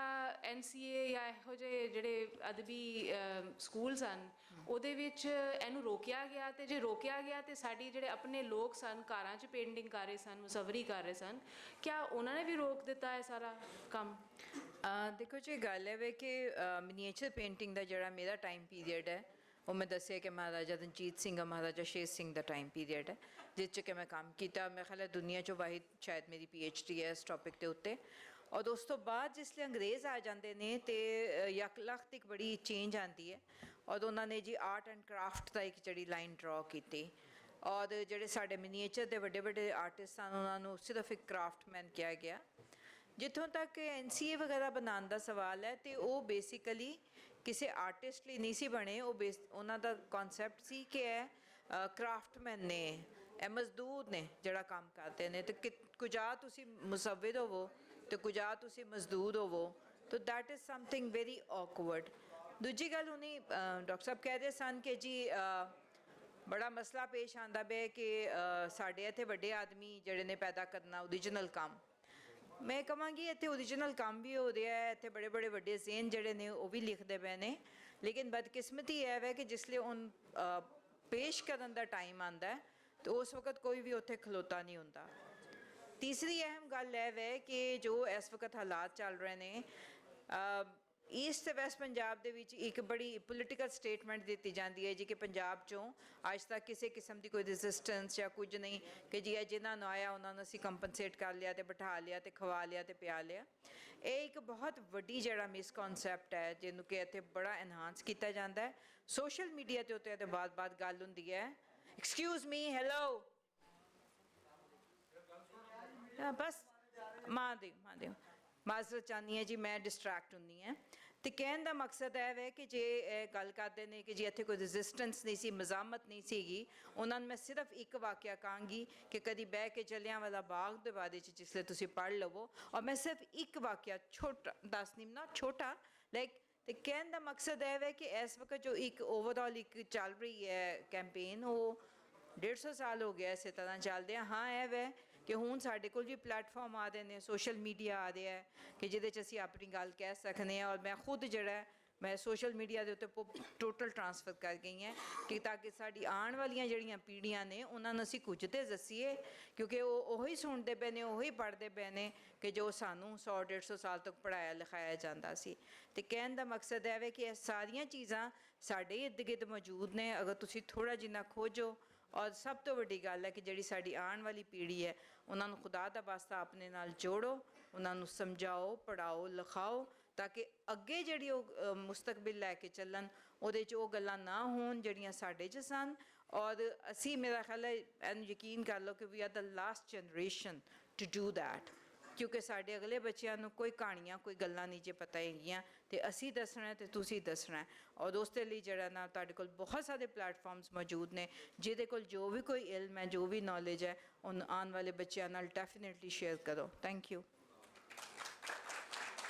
NCA ਜਾਂ ਇਹੋ ਜਿਹੇ ਜਿਹੜੇ ਅਦਬੀ ਸਕੂਲ ਸਨ ਉਹਦੇ ਵਿੱਚ ਇਹਨੂੰ ਰੋਕਿਆ ਗਿਆ? ਤੇ ਜੇ ਰੋਕਿਆ ਗਿਆ ਤੇ ਸਾਡੇ ਜਿਹੜੇ ਆਪਣੇ ਲੋਕ ਸਨ, ਘਰਾਂ 'ਚ ਪੇਂਟਿੰਗ ਕਰ ਰਹੇ ਸਨ, ਮੁਸੱਵਰੀ ਕਰ ਰਹੇ ਸਨ, ਕਿਆ ਉਹਨਾਂ ਨੇ ਵੀ ਰੋਕ ਦਿੱਤਾ ਇਹ ਸਾਰਾ ਕੰਮ? ਦੇਖੋ ਜੀ, ਗੱਲ ਹੈ ਵੇ ਕਿ ਮਿਨੀਏਚਰ ਪੇਂਟਿੰਗ ਦਾ ਜਿਹੜਾ ਮੇਰਾ ਟਾਈਮ ਪੀਰੀਅਡ ਹੈ ਉਹ ਮੈਂ ਦੱਸਿਆ ਕਿ ਮਹਾਰਾਜਾ ਰਣਜੀਤ ਸਿੰਘ, ਮਹਾਰਾਜਾ ਸ਼ੇਰ ਸਿੰਘ ਦਾ ਟਾਈਮ ਪੀਰੀਅਡ ਹੈ ਜਿਸ 'ਚ ਕਿ ਮੈਂ ਕੰਮ ਕੀਤਾ। ਮੇਰੇ ਖਿਆਲ ਹੈ ਦੁਨੀਆ 'ਚੋਂ ਵਾਹਿਦ ਸ਼ਾਇਦ ਮੇਰੀ PhD ਹੈ ਇਸ ਟੌਪਿਕ ਦੇ ਉੱਤੇ। ਔਰ ਉਸ ਤੋਂ ਬਾਅਦ ਜਿਸ ਲਈ ਅੰਗਰੇਜ਼ ਆ ਜਾਂਦੇ ਨੇ ਤੇ ਯਕਲਖਤ ਇੱਕ ਬੜੀ ਚੇਂਜ ਆਉਂਦੀ ਹੈ, ਔਰ ਉਹਨਾਂ ਨੇ ਜੀ ਆਰਟ ਐਂਡ ਕਰਾਫਟ ਦਾ ਇੱਕ ਜਿਹੜੀ ਲਾਈਨ ਡਰਾ ਕੀਤੀ। ਔਰ ਜਿਹੜੇ ਸਾਡੇ ਮਿਨੀਏਚਰ ਦੇ ਵੱਡੇ ਵੱਡੇ ਆਰਟਿਸਟ ਸਨ ਉਹਨਾਂ ਨੂੰ ਸਿਰਫ ਇੱਕ ਕਰਾਫਟਮੈਨ ਕਿਹਾ ਗਿਆ। ਜਿੱਥੋਂ ਤੱਕ NCA ਵਗੈਰਾ ਬਣਾਉਣ ਦਾ ਸਵਾਲ ਹੈ ਤੇ ਉਹ ਬੇਸਿਕਲੀ ਕਿਸੇ ਆਰਟਿਸਟ ਲਈ ਨਹੀਂ ਸੀ ਬਣੇ। ਉਹ ਉਹਨਾਂ ਦਾ ਕਨਸੈਪਟ ਸੀ ਕਿ ਇਹ ਕਰਾਫਟਮੈਨ ਨੇ, ਇਹ ਮਜ਼ਦੂਰ ਨੇ ਜਿਹੜਾ ਕੰਮ ਕਰਦੇ ਨੇ। ਤੇ ਕੁਝਾ ਤੁਸੀਂ ਮੁਸੱਵਿਰ ਹੋਵੋ ਤੇ ਕੁਝ ਆ ਤੁਸੀਂ ਮਜ਼ਦੂਰ ਹੋਵੋ, ਤਾਂ that is something very awkward. ਦੂਜੀ ਗੱਲ ਉਹਨੇ ਡਾਕਟਰ ਸਾਹਿਬ ਕਹਿੰਦੇ ਸਨ ਕਿ ਜੀ ਬੜਾ ਮਸਲਾ ਪੇਸ਼ ਆਉਂਦਾ ਪਿਆ ਕਿ ਸਾਡੇ ਇੱਥੇ ਵੱਡੇ ਆਦਮੀ ਜਿਹੜੇ ਨੇ ਪੈਦਾ ਕਰਨਾ ਓਰੀਜਨਲ ਕੰਮ। ਮੈਂ ਕਹਾਂਗੀ ਇੱਥੇ ਓਰੀਜਨਲ ਕੰਮ ਵੀ ਹੋ ਰਿਹਾ ਹੈ, ਇੱਥੇ ਬੜੇ ਬੜੇ ਵੱਡੇ ਜ਼ੇਨ ਜਿਹੜੇ ਨੇ ਉਹ ਵੀ ਲਿਖਦੇ ਪਏ ਨੇ, ਲੇਕਿਨ ਬਦਕਿਸਮਤੀ ਇਹ ਹੈ ਕਿ ਜਿਸਲੇ ਹੁਣ ਪੇਸ਼ ਕਰਨ ਦਾ ਟਾਈਮ ਆਉਂਦਾ ਹੈ ਤਾਂ ਉਸ ਵਕਤ ਕੋਈ ਵੀ ਉੱਥੇ ਖਲੋਤਾ ਨਹੀਂ ਹੁੰਦਾ। ਤੀਸਰੀ ਅਹਿਮ ਗੱਲ ਇਹ ਹੈ ਕਿ ਜੋ ਇਸ ਵਕਤ ਹਾਲਾਤ ਚੱਲ ਰਹੇ ਨੇ, ਈਸਟ ਤੇ ਵੈਸਟ ਪੰਜਾਬ ਦੇ ਵਿੱਚ ਇੱਕ ਬੜੀ ਪੋਲੀਟੀਕਲ ਸਟੇਟਮੈਂਟ ਦਿੱਤੀ ਜਾਂਦੀ ਹੈ ਜੀ ਕਿ ਪੰਜਾਬ 'ਚੋਂ ਅੱਜ ਤੱਕ ਕਿਸੇ ਕਿਸਮ ਦੀ ਕੋਈ ਰੈਜ਼ਿਸਟੈਂਸ ਜਾਂ ਕੁਝ ਨਹੀਂ, ਕਿ ਜੀ ਇਹ ਜਿਨ੍ਹਾਂ ਨੂੰ ਆਇਆ ਉਹਨਾਂ ਨੂੰ ਅਸੀਂ ਕੰਪਨਸੇਟ ਕਰ ਲਿਆ ਤੇ ਬਿਠਾ ਲਿਆ ਤੇ ਖਵਾ ਲਿਆ ਤੇ ਪਿਆ ਲਿਆ। ਇਹ ਇੱਕ ਬਹੁਤ ਵੱਡੀ ਜਿਹੜਾ ਮਿਸਕਨਸੈਪਟ ਹੈ ਜਿਹਨੂੰ ਕਿ ਇੱਥੇ ਬੜਾ ਐਨਹਾਂਸ ਕੀਤਾ ਜਾਂਦਾ ਹੈ। ਸੋਸ਼ਲ ਮੀਡੀਆ ਦੇ ਉੱਤੇ ਬਾਤ ਗੱਲ ਹੁੰਦੀ ਹੈ, ਐਕਸਕਿਊਜ਼ ਮੀ, ਹੈਲੋ, ਬਸ ਮਾਂ ਦੇ ਮਾਜ਼ਰਤ ਚਾਹੁੰਦੀ ਹਾਂ ਜੀ, ਮੈਂ ਡਿਸਟਰੈਕਟ ਹੁੰਦੀ ਹਾਂ। ਤੇ ਕਹਿਣ ਦਾ ਮਕਸਦ ਇਹ ਹੈ ਕਿ ਜੇ ਇਹ ਗੱਲ ਕਰਦੇ ਨੇ ਕਿ ਜੀ ਇੱਥੇ ਕੋਈ ਰੈਜ਼ਿਸਟੈਂਸ ਨਹੀਂ ਸੀ, ਮਜ਼ਾਮਤ ਨਹੀਂ ਸੀਗੀ, ਉਹਨਾਂ ਨੂੰ ਮੈਂ ਸਿਰਫ ਇੱਕ ਵਾਕਿਆ ਕਹਾਂਗੀ ਕਿ ਕਦੀ ਬਹਿ ਕੇ ਜਲਿਆਂਵਾਲਾ ਬਾਗ ਦੇ ਬਾਰੇ 'ਚ ਜਿਸਲੇ ਤੁਸੀਂ ਪੜ੍ਹ ਲਵੋ, ਔਰ ਮੈਂ ਸਿਰਫ ਇੱਕ ਵਾਕਿਆ ਛੋਟਾ ਦੱਸਣੀ, ਨਾ ਛੋਟਾ ਲਾਈਕ, ਤੇ ਕਹਿਣ ਦਾ ਮਕਸਦ ਇਹ ਹੈ ਕਿ ਇਸ ਵਕਤ ਜੋ ਇੱਕ ਓਵਰਆਲ ਇੱਕ ਚੱਲ ਰਹੀ ਹੈ ਕੈਂਪੇਨ, ਉਹ 150 ਸਾਲ ਹੋ ਗਿਆ ਇਸੇ ਤਰ੍ਹਾਂ ਚੱਲਦਿਆਂ। ਹਾਂ ਇਹ ਵੈ ਕਿ ਹੁਣ ਸਾਡੇ ਕੋਲ ਵੀ ਪਲੇਟਫਾਰਮ ਆ ਰਹੇ ਨੇ, ਸੋਸ਼ਲ ਮੀਡੀਆ ਆ ਰਿਹਾ ਹੈ ਕਿ ਜਿਹਦੇ 'ਚ ਅਸੀਂ ਆਪਣੀ ਗੱਲ ਕਹਿ ਸਕਦੇ ਹਾਂ, ਔਰ ਮੈਂ ਖੁਦ ਜਿਹੜਾ ਮੈਂ ਸੋਸ਼ਲ ਮੀਡੀਆ ਦੇ ਉੱਤੇ ਟੋਟਲ ਟਰਾਂਸਫਰ ਕਰ ਗਈ ਹਾਂ ਕਿ ਤਾਂ ਕਿ ਸਾਡੀ ਆਉਣ ਵਾਲੀਆਂ ਜਿਹੜੀਆਂ ਪੀੜ੍ਹੀਆਂ ਨੇ ਉਹਨਾਂ ਨੂੰ ਅਸੀਂ ਕੁਝ ਤੇ ਦੱਸੀਏ, ਕਿਉਂਕਿ ਉਹ ਉਹੀ ਸੁਣਦੇ ਪਏ ਨੇ, ਉਹੀ ਪੜ੍ਹਦੇ ਪਏ ਨੇ ਕਿ ਜੋ ਸਾਨੂੰ 100-150 ਸਾਲ ਤੱਕ ਪੜ੍ਹਾਇਆ ਲਿਖਾਇਆ ਜਾਂਦਾ ਸੀ। ਤੇ ਕਹਿਣ ਦਾ ਮਕਸਦ ਇਹ ਹੈ ਕਿ ਇਹ ਸਾਰੀਆਂ ਚੀਜ਼ਾਂ ਸਾਡੇ ਇਰਦ ਗਿਰਦ ਮੌਜੂਦ ਨੇ, ਅਗਰ ਤੁਸੀਂ ਥੋੜ੍ਹਾ ਜਿੰਨਾ ਖੋਜੋ। ਔਰ ਸਭ ਤੋਂ ਵੱਡੀ ਗੱਲ ਹੈ ਕਿ ਜਿਹੜੀ ਸਾਡੀ ਆਉਣ ਵਾਲੀ ਪੀੜ੍ਹੀ ਹੈ ਉਹਨਾਂ ਨੂੰ ਖੁਦਾ ਦਾ ਵਾਸਤਾ ਆਪਣੇ ਨਾਲ ਜੋੜੋ, ਉਹਨਾਂ ਨੂੰ ਸਮਝਾਓ, ਪੜ੍ਹਾਓ, ਲਿਖਾਓ, ਤਾਂ ਕਿ ਅੱਗੇ ਜਿਹੜੀ ਉਹ ਮੁਸਤਕਬਲ ਲੈ ਕੇ ਚੱਲਣ ਉਹਦੇ 'ਚ ਉਹ ਗੱਲਾਂ ਨਾ ਹੋਣ ਜਿਹੜੀਆਂ ਸਾਡੇ 'ਚ ਸਨ। ਔਰ ਅਸੀਂ, ਮੇਰਾ ਖਿਆਲ ਹੈ, ਇਹਨੂੰ ਯਕੀਨ ਕਰ ਲਓ ਕਿ we are the last generation to do that, ਕਿਉਂਕਿ ਸਾਡੇ ਅਗਲੇ ਬੱਚਿਆਂ ਨੂੰ ਕੋਈ ਕਹਾਣੀਆਂ, ਕੋਈ ਗੱਲਾਂ ਨਹੀਂ ਜੇ ਪਤਾ ਹੈਗੀਆਂ, ਤੇ ਅਸੀਂ ਦੱਸਣਾ ਤੇ ਤੁਸੀਂ ਦੱਸਣਾ। ਔਰ ਉਸ ਦੇ ਲਈ ਜਿਹੜਾ ਨਾ ਤੁਹਾਡੇ ਕੋਲ ਬਹੁਤ ਸਾਰੇ ਪਲੇਟਫਾਰਮਸ ਮੌਜੂਦ ਨੇ, ਜਿਹਦੇ ਕੋਲ ਜੋ ਵੀ ਕੋਈ ਇਲਮ ਹੈ, ਜੋ ਵੀ ਨੌਲੇਜ ਹੈ, ਉਹਨੂੰ ਆਉਣ ਵਾਲੇ ਬੱਚਿਆਂ ਨਾਲ ਡੈਫੀਨੇਟਲੀ ਸ਼ੇਅਰ ਕਰੋ। Thank you.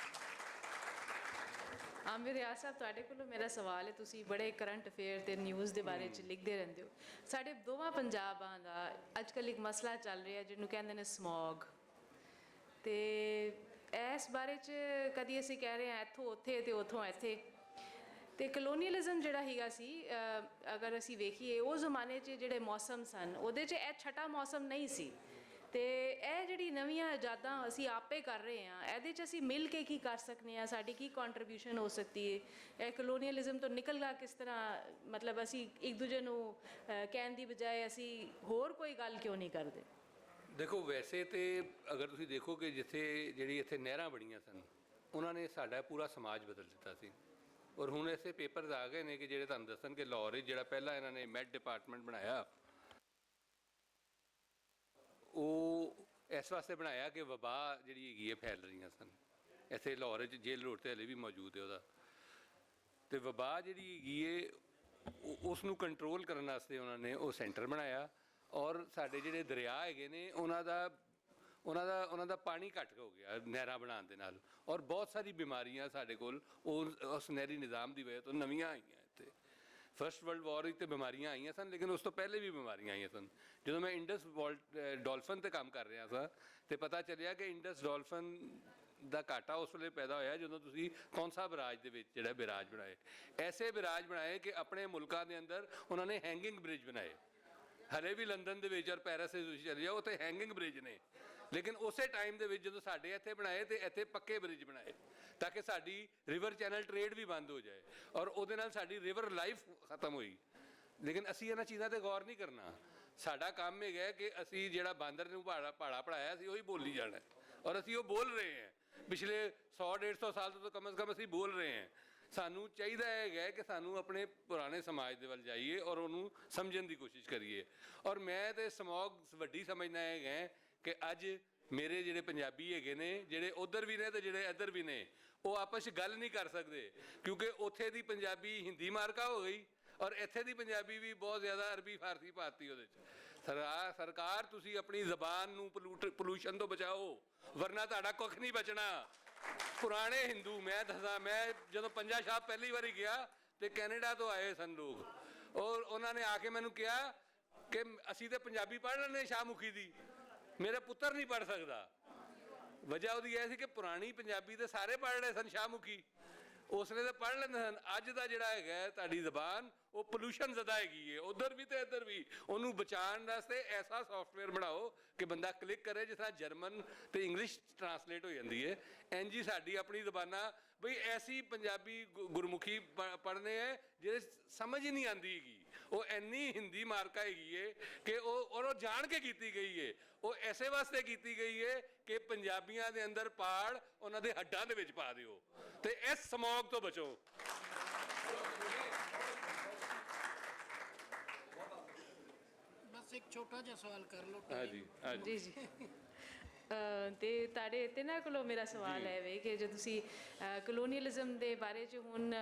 ਆਮਿਰ ਰਿਆਜ਼ ਸਾਹਿਬ, ਤੁਹਾਡੇ ਕੋਲੋਂ ਮੇਰਾ ਸਵਾਲ ਹੈ, ਤੁਸੀਂ ਬੜੇ ਕਰੰਟ ਅਫੇਅਰ ਤੇ ਨਿਊਜ਼ ਦੇ ਬਾਰੇ 'ਚ ਲਿਖਦੇ ਰਹਿੰਦੇ ਹੋ। ਸਾਡੇ ਦੋਵਾਂ ਪੰਜਾਬਾਂ ਦਾ ਅੱਜ ਕੱਲ੍ਹ ਇੱਕ ਮਸਲਾ ਚੱਲ ਰਿਹਾ ਜਿਹਨੂੰ ਕਹਿੰਦੇ ਨੇ ਸਮੌਗ, ਤੇ ਇਸ ਬਾਰੇ 'ਚ ਕਦੀ ਅਸੀਂ ਕਹਿ ਰਹੇ ਹਾਂ ਇੱਥੋਂ ਉੱਥੇ ਤੇ ਉੱਥੋਂ ਇੱਥੇ, ਤੇ ਕਲੋਨੀਅਲਿਜ਼ਮ ਜਿਹੜਾ ਹੈਗਾ ਸੀ, ਅਗਰ ਅਸੀਂ ਵੇਖੀਏ ਉਸ ਜ਼ਮਾਨੇ 'ਚ ਜਿਹੜੇ ਮੌਸਮ ਸਨ ਉਹਦੇ 'ਚ ਇਹ ਛਟਾ ਮੌਸਮ ਨਹੀਂ ਸੀ, ਤੇ ਇਹ ਜਿਹੜੀ ਨਵੀਆਂ ਇਜਾਦਾਂ ਅਸੀਂ ਆਪੇ ਕਰ ਰਹੇ ਹਾਂ, ਇਹਦੇ 'ਚ ਅਸੀਂ ਮਿਲ ਕੇ ਕੀ ਕਰ ਸਕਦੇ ਹਾਂ, ਸਾਡੀ ਕੀ ਕੰਟਰੀਬਿਊਸ਼ਨ ਹੋ ਸਕਦੀ ਹੈ, ਇਹ ਕਲੋਨੀਅਲਿਜ਼ਮ ਤੋਂ ਨਿਕਲਣਾ ਕਿਸ ਤਰ੍ਹਾਂ, ਮਤਲਬ ਅਸੀਂ ਇੱਕ ਦੂਜੇ ਨੂੰ ਕਹਿਣ ਦੀ ਬਜਾਏ ਅਸੀਂ ਹੋਰ ਕੋਈ ਗੱਲ ਕਿਉਂ ਨਹੀਂ ਕਰਦੇ? ਦੇਖੋ, ਵੈਸੇ ਤੇ ਅਗਰ ਤੁਸੀਂ ਦੇਖੋ ਕਿ ਜਿੱਥੇ ਜਿਹੜੀ ਇੱਥੇ ਨਹਿਰਾਂ ਬਣੀਆਂ ਸਨ ਉਹਨਾਂ ਨੇ ਸਾਡਾ ਪੂਰਾ ਸਮਾਜ ਬਦਲ ਦਿੱਤਾ ਸੀ। ਔਰ ਹੁਣ ਐਸੇ ਪੇਪਰਸ ਆ ਗਏ ਨੇ ਕਿ ਜਿਹੜੇ ਤੁਹਾਨੂੰ ਦੱਸਣ ਕਿ ਲਾਹੌਰ ਵਿੱਚ ਜਿਹੜਾ ਪਹਿਲਾਂ ਇਹਨਾਂ ਨੇ ਮੈਡ ਡਿਪਾਰਟਮੈਂਟ ਬਣਾਇਆ, ਉਹ ਇਸ ਵਾਸਤੇ ਬਣਾਇਆ ਕਿ ਵਬਾ ਜਿਹੜੀ ਹੈਗੀ ਹੈ ਫੈਲ ਰਹੀਆਂ ਸਨ। ਇੱਥੇ ਲਾਹੌਰ 'ਚ ਜੇਲ੍ਹ ਰੋਡ 'ਤੇ ਹਲੇ ਵੀ ਮੌਜੂਦ ਹੈ ਉਹਦਾ, ਅਤੇ ਵਬਾ ਜਿਹੜੀ ਹੈਗੀ ਹੈ ਉਸ ਨੂੰ ਕੰਟਰੋਲ ਕਰਨ ਵਾਸਤੇ ਉਹਨਾਂ ਨੇ ਉਹ ਸੈਂਟਰ ਬਣਾਇਆ। ਔਰ ਸਾਡੇ ਜਿਹੜੇ ਦਰਿਆ ਹੈਗੇ ਨੇ ਉਹਨਾਂ ਦਾ ਪਾਣੀ ਘੱਟ ਹੋ ਗਿਆ ਨਹਿਰਾਂ ਬਣਾਉਣ ਦੇ ਨਾਲ, ਔਰ ਬਹੁਤ ਸਾਰੀ ਬਿਮਾਰੀਆਂ ਸਾਡੇ ਕੋਲ ਉਸ ਨਹਿਰੀ ਨਿਜ਼ਾਮ ਦੀ ਵਜ੍ਹਾ ਤੋਂ ਨਵੀਆਂ ਆਈਆਂ। ਇੱਥੇ ਫਸਟ ਵਰਲਡ ਵਾਰ ਵਿੱਚ ਤਾਂ ਬਿਮਾਰੀਆਂ ਆਈਆਂ ਸਨ, ਲੇਕਿਨ ਉਸ ਤੋਂ ਪਹਿਲੇ ਵੀ ਬਿਮਾਰੀਆਂ ਆਈਆਂ ਸਨ। ਜਦੋਂ ਮੈਂ ਇੰਡਸ ਡੋਲਫਨ 'ਤੇ ਕੰਮ ਕਰ ਰਿਹਾ ਸਾਂ ਅਤੇ ਪਤਾ ਚੱਲਿਆ ਕਿ ਇੰਡਸ ਡੋਲਫਨ ਦਾ ਘਾਟਾ ਉਸ ਵੇਲੇ ਪੈਦਾ ਹੋਇਆ ਜਦੋਂ ਤੁਸੀਂ ਕੌਂਸਾ ਬਰਾਜ ਦੇ ਵਿੱਚ ਜਿਹੜਾ ਬਿਰਾਜ ਬਣਾਏ, ਐਸੇ ਬਿਰਾਜ ਬਣਾਏ ਕਿ ਆਪਣੇ ਮੁਲਕਾਂ ਦੇ ਅੰਦਰ ਉਹਨਾਂ ਨੇ ਹੈਂਗਿੰਗ ਬ੍ਰਿਜ ਬਣਾਏ। ਹਲੇ ਵੀ ਲੰਡਨ ਦੇ ਵਿੱਚ ਔਰ ਪੈਰਿਸ ਦੇ ਤੁਸੀਂ ਚਲੇ ਜਾਓ, ਉੱਥੇ ਹੈਂਗਿੰਗ ਬ੍ਰਿਜ ਨੇ। ਲੇਕਿਨ ਉਸੇ ਟਾਈਮ ਦੇ ਵਿੱਚ ਜਦੋਂ ਸਾਡੇ ਇੱਥੇ ਬਣਾਏ ਤੇ ਇੱਥੇ ਪੱਕੇ ਬ੍ਰਿਜ ਬਣਾਏ ਤਾਂ ਕਿ ਸਾਡੀ ਰਿਵਰ ਚੈਨਲ ਟ੍ਰੇਡ ਵੀ ਬੰਦ ਹੋ ਜਾਏ, ਔਰ ਉਹਦੇ ਨਾਲ ਸਾਡੀ ਰਿਵਰ ਲਾਈਫ ਖਤਮ ਹੋਈ। ਲੇਕਿਨ ਅਸੀਂ ਇਹਨਾਂ ਚੀਜ਼ਾਂ 'ਤੇ ਗੌਰ ਨਹੀਂ ਕਰਨਾ। ਸਾਡਾ ਕੰਮ ਹੈਗਾ ਕਿ ਅਸੀਂ ਜਿਹੜਾ ਬਾਂਦਰ ਨੂੰ ਭਾੜਾ ਪੜਾਇਆ ਸੀ ਉਹੀ ਬੋਲੀ ਜਾਣਾ, ਔਰ ਅਸੀਂ ਉਹ ਬੋਲ ਰਹੇ ਹਾਂ ਪਿਛਲੇ 100-150 ਸਾਲ ਤੋਂ ਕਮ ਸੇ ਕਮ ਅਸੀਂ ਬੋਲ ਰਹੇ ਹਾਂ। ਸਾਨੂੰ ਚਾਹੀਦਾ ਹੈਗਾ ਕਿ ਸਾਨੂੰ ਆਪਣੇ ਪੁਰਾਣੇ ਸਮਾਜ ਦੇ ਵੱਲ ਜਾਈਏ ਔਰ ਉਹਨੂੰ ਸਮਝਣ ਦੀ ਕੋਸ਼ਿਸ਼ ਕਰੀਏ। ਔਰ ਮੈਂ ਤਾਂ ਸਮੌਗ ਵੱਡੀ ਸਮਝਦਾ ਹੈਗਾ ਕਿ ਅੱਜ ਮੇਰੇ ਜਿਹੜੇ ਪੰਜਾਬੀ ਹੈਗੇ ਨੇ, ਜਿਹੜੇ ਉੱਧਰ ਵੀ ਨੇ ਤੇ ਜਿਹੜੇ ਇੱਧਰ ਵੀ ਨੇ, ਉਹ ਆਪਸ 'ਚ ਗੱਲ ਨਹੀਂ ਕਰ ਸਕਦੇ, ਕਿਉਂਕਿ ਉੱਥੇ ਦੀ ਪੰਜਾਬੀ ਹਿੰਦੀ ਮਾਰਕਾ ਹੋ ਗਈ ਔਰ ਇੱਥੇ ਦੀ ਪੰਜਾਬੀ ਵੀ ਬਹੁਤ ਜ਼ਿਆਦਾ ਅਰਬੀ ਫਾਰਸੀ ਪਾਤੀ ਉਹਦੇ 'ਚ। ਸਰਕਾਰ ਤੁਸੀਂ ਆਪਣੀ ਜ਼ਬਾਨ ਨੂੰ ਪੋਲੂਸ਼ਨ ਤੋਂ ਬਚਾਓ, ਵਰਨਾ ਤੁਹਾਡਾ ਕੁੱਖ ਨਹੀਂ ਬਚਣਾ। ਪੁਰਾਣੇ ਹਿੰਦੂ, ਮੈਂ ਦੱਸਾਂ, ਮੈਂ ਜਦੋਂ ਪੰਜਾ ਸਾਹਿਬ ਪਹਿਲੀ ਵਾਰੀ ਗਿਆ ਤੇ ਕੈਨੇਡਾ ਤੋਂ ਆਏ ਸਨ ਲੋਕ, ਔਰ ਉਹਨਾਂ ਨੇ ਆ ਕੇ ਮੈਨੂੰ ਕਿਹਾ ਕਿ ਅਸੀਂ ਤੇ ਪੰਜਾਬੀ ਪੜ੍ਹ ਲੈਂਦੇ ਸ਼ਾਹਮੁਖੀ ਦੀ, ਮੇਰਾ ਪੁੱਤਰ ਨਹੀਂ ਪੜ੍ਹ ਸਕਦਾ। ਵਜ੍ਹਾ ਉਹਦੀ ਇਹ ਸੀ ਕਿ ਪੁਰਾਣੀ ਪੰਜਾਬੀ ਤੇ ਸਾਰੇ ਪੜ੍ਹ ਰਹੇ ਸਨ ਸ਼ਾਹਮੁਖੀ, ਉਸ ਵੇਲੇ ਤਾਂ ਪੜ੍ਹ ਲੈਂਦੇ ਸਨ। ਅੱਜ ਦਾ ਜਿਹੜਾ ਹੈਗਾ ਤੁਹਾਡੀ ਜ਼ਬਾਨ, ਉਹ ਪੋਲੂਸ਼ਨ ਜ਼ਿਆਦਾ ਹੈਗੀ ਹੈ, ਉੱਧਰ ਵੀ ਤੇ ਇੱਧਰ ਵੀ। ਉਹਨੂੰ ਬਚਾਉਣ ਵਾਸਤੇ ਐਸਾ ਸੌਫਟਵੇਅਰ ਬਣਾਓ ਕਿ ਬੰਦਾ ਕਲਿੱਕ ਕਰੇ, ਜਿਸ ਤਰ੍ਹਾਂ ਜਰਮਨ ਤੇ ਇੰਗਲਿਸ਼ ਟਰਾਂਸਲੇਟ ਹੋ ਜਾਂਦੀ ਹੈ, ਇੰਝ ਹੀ ਸਾਡੀ ਆਪਣੀ ਜ਼ਬਾਨਾਂ ਬਈ ਐਸੀ ਪੰਜਾਬੀ ਗੁਰਮੁਖੀ ਪੜ੍ਹਨੇ ਹੈ ਜਿਹਦੇ ਸਮਝ ਹੀ ਨਹੀਂ ਆਉਂਦੀ ਹੈਗੀ। ਉਹ ਇੰਨੀ ਹਿੰਦੀ ਮਾਰਕਾ ਹੈਗੀ ਹੈ ਕਿ ਉਹ ਜਾਣ ਕੇ ਕੀਤੀ ਗਈ ਹੈ। ਉਹ ਐਸੇ ਵਾਸਤੇ ਕੀਤੀ ਗਈ ਹੈ ਕਿ ਪੰਜਾਬੀਆਂ ਦੇ ਅੰਦਰ ਪਾੜ ਉਹਨਾਂ ਦੇ ਹੱਡਾਂ ਦੇ ਵਿੱਚ ਪਾ ਦਿਓ ਤੇ ਇਸ ਸਮੌਗ ਤੋਂ ਬਚੋ। ਬਸ ਇੱਕ ਛੋਟਾ ਜਿਹਾ ਸਵਾਲ ਕਰ ਲਓ। ਹਾਂਜੀ ਜੀ ਜੀ ਤੇ ਤੁਹਾਡੇ ਤਿੰਨਾਂ ਕੋਲੋਂ ਮੇਰਾ ਸਵਾਲ ਹੈ ਵੇ ਕਿ ਜੇ ਤੁਸੀਂ ਕਲੋਨੀਅਲਿਜ਼ਮ ਦੇ ਬਾਰੇ 'ਚ ਹੁਣ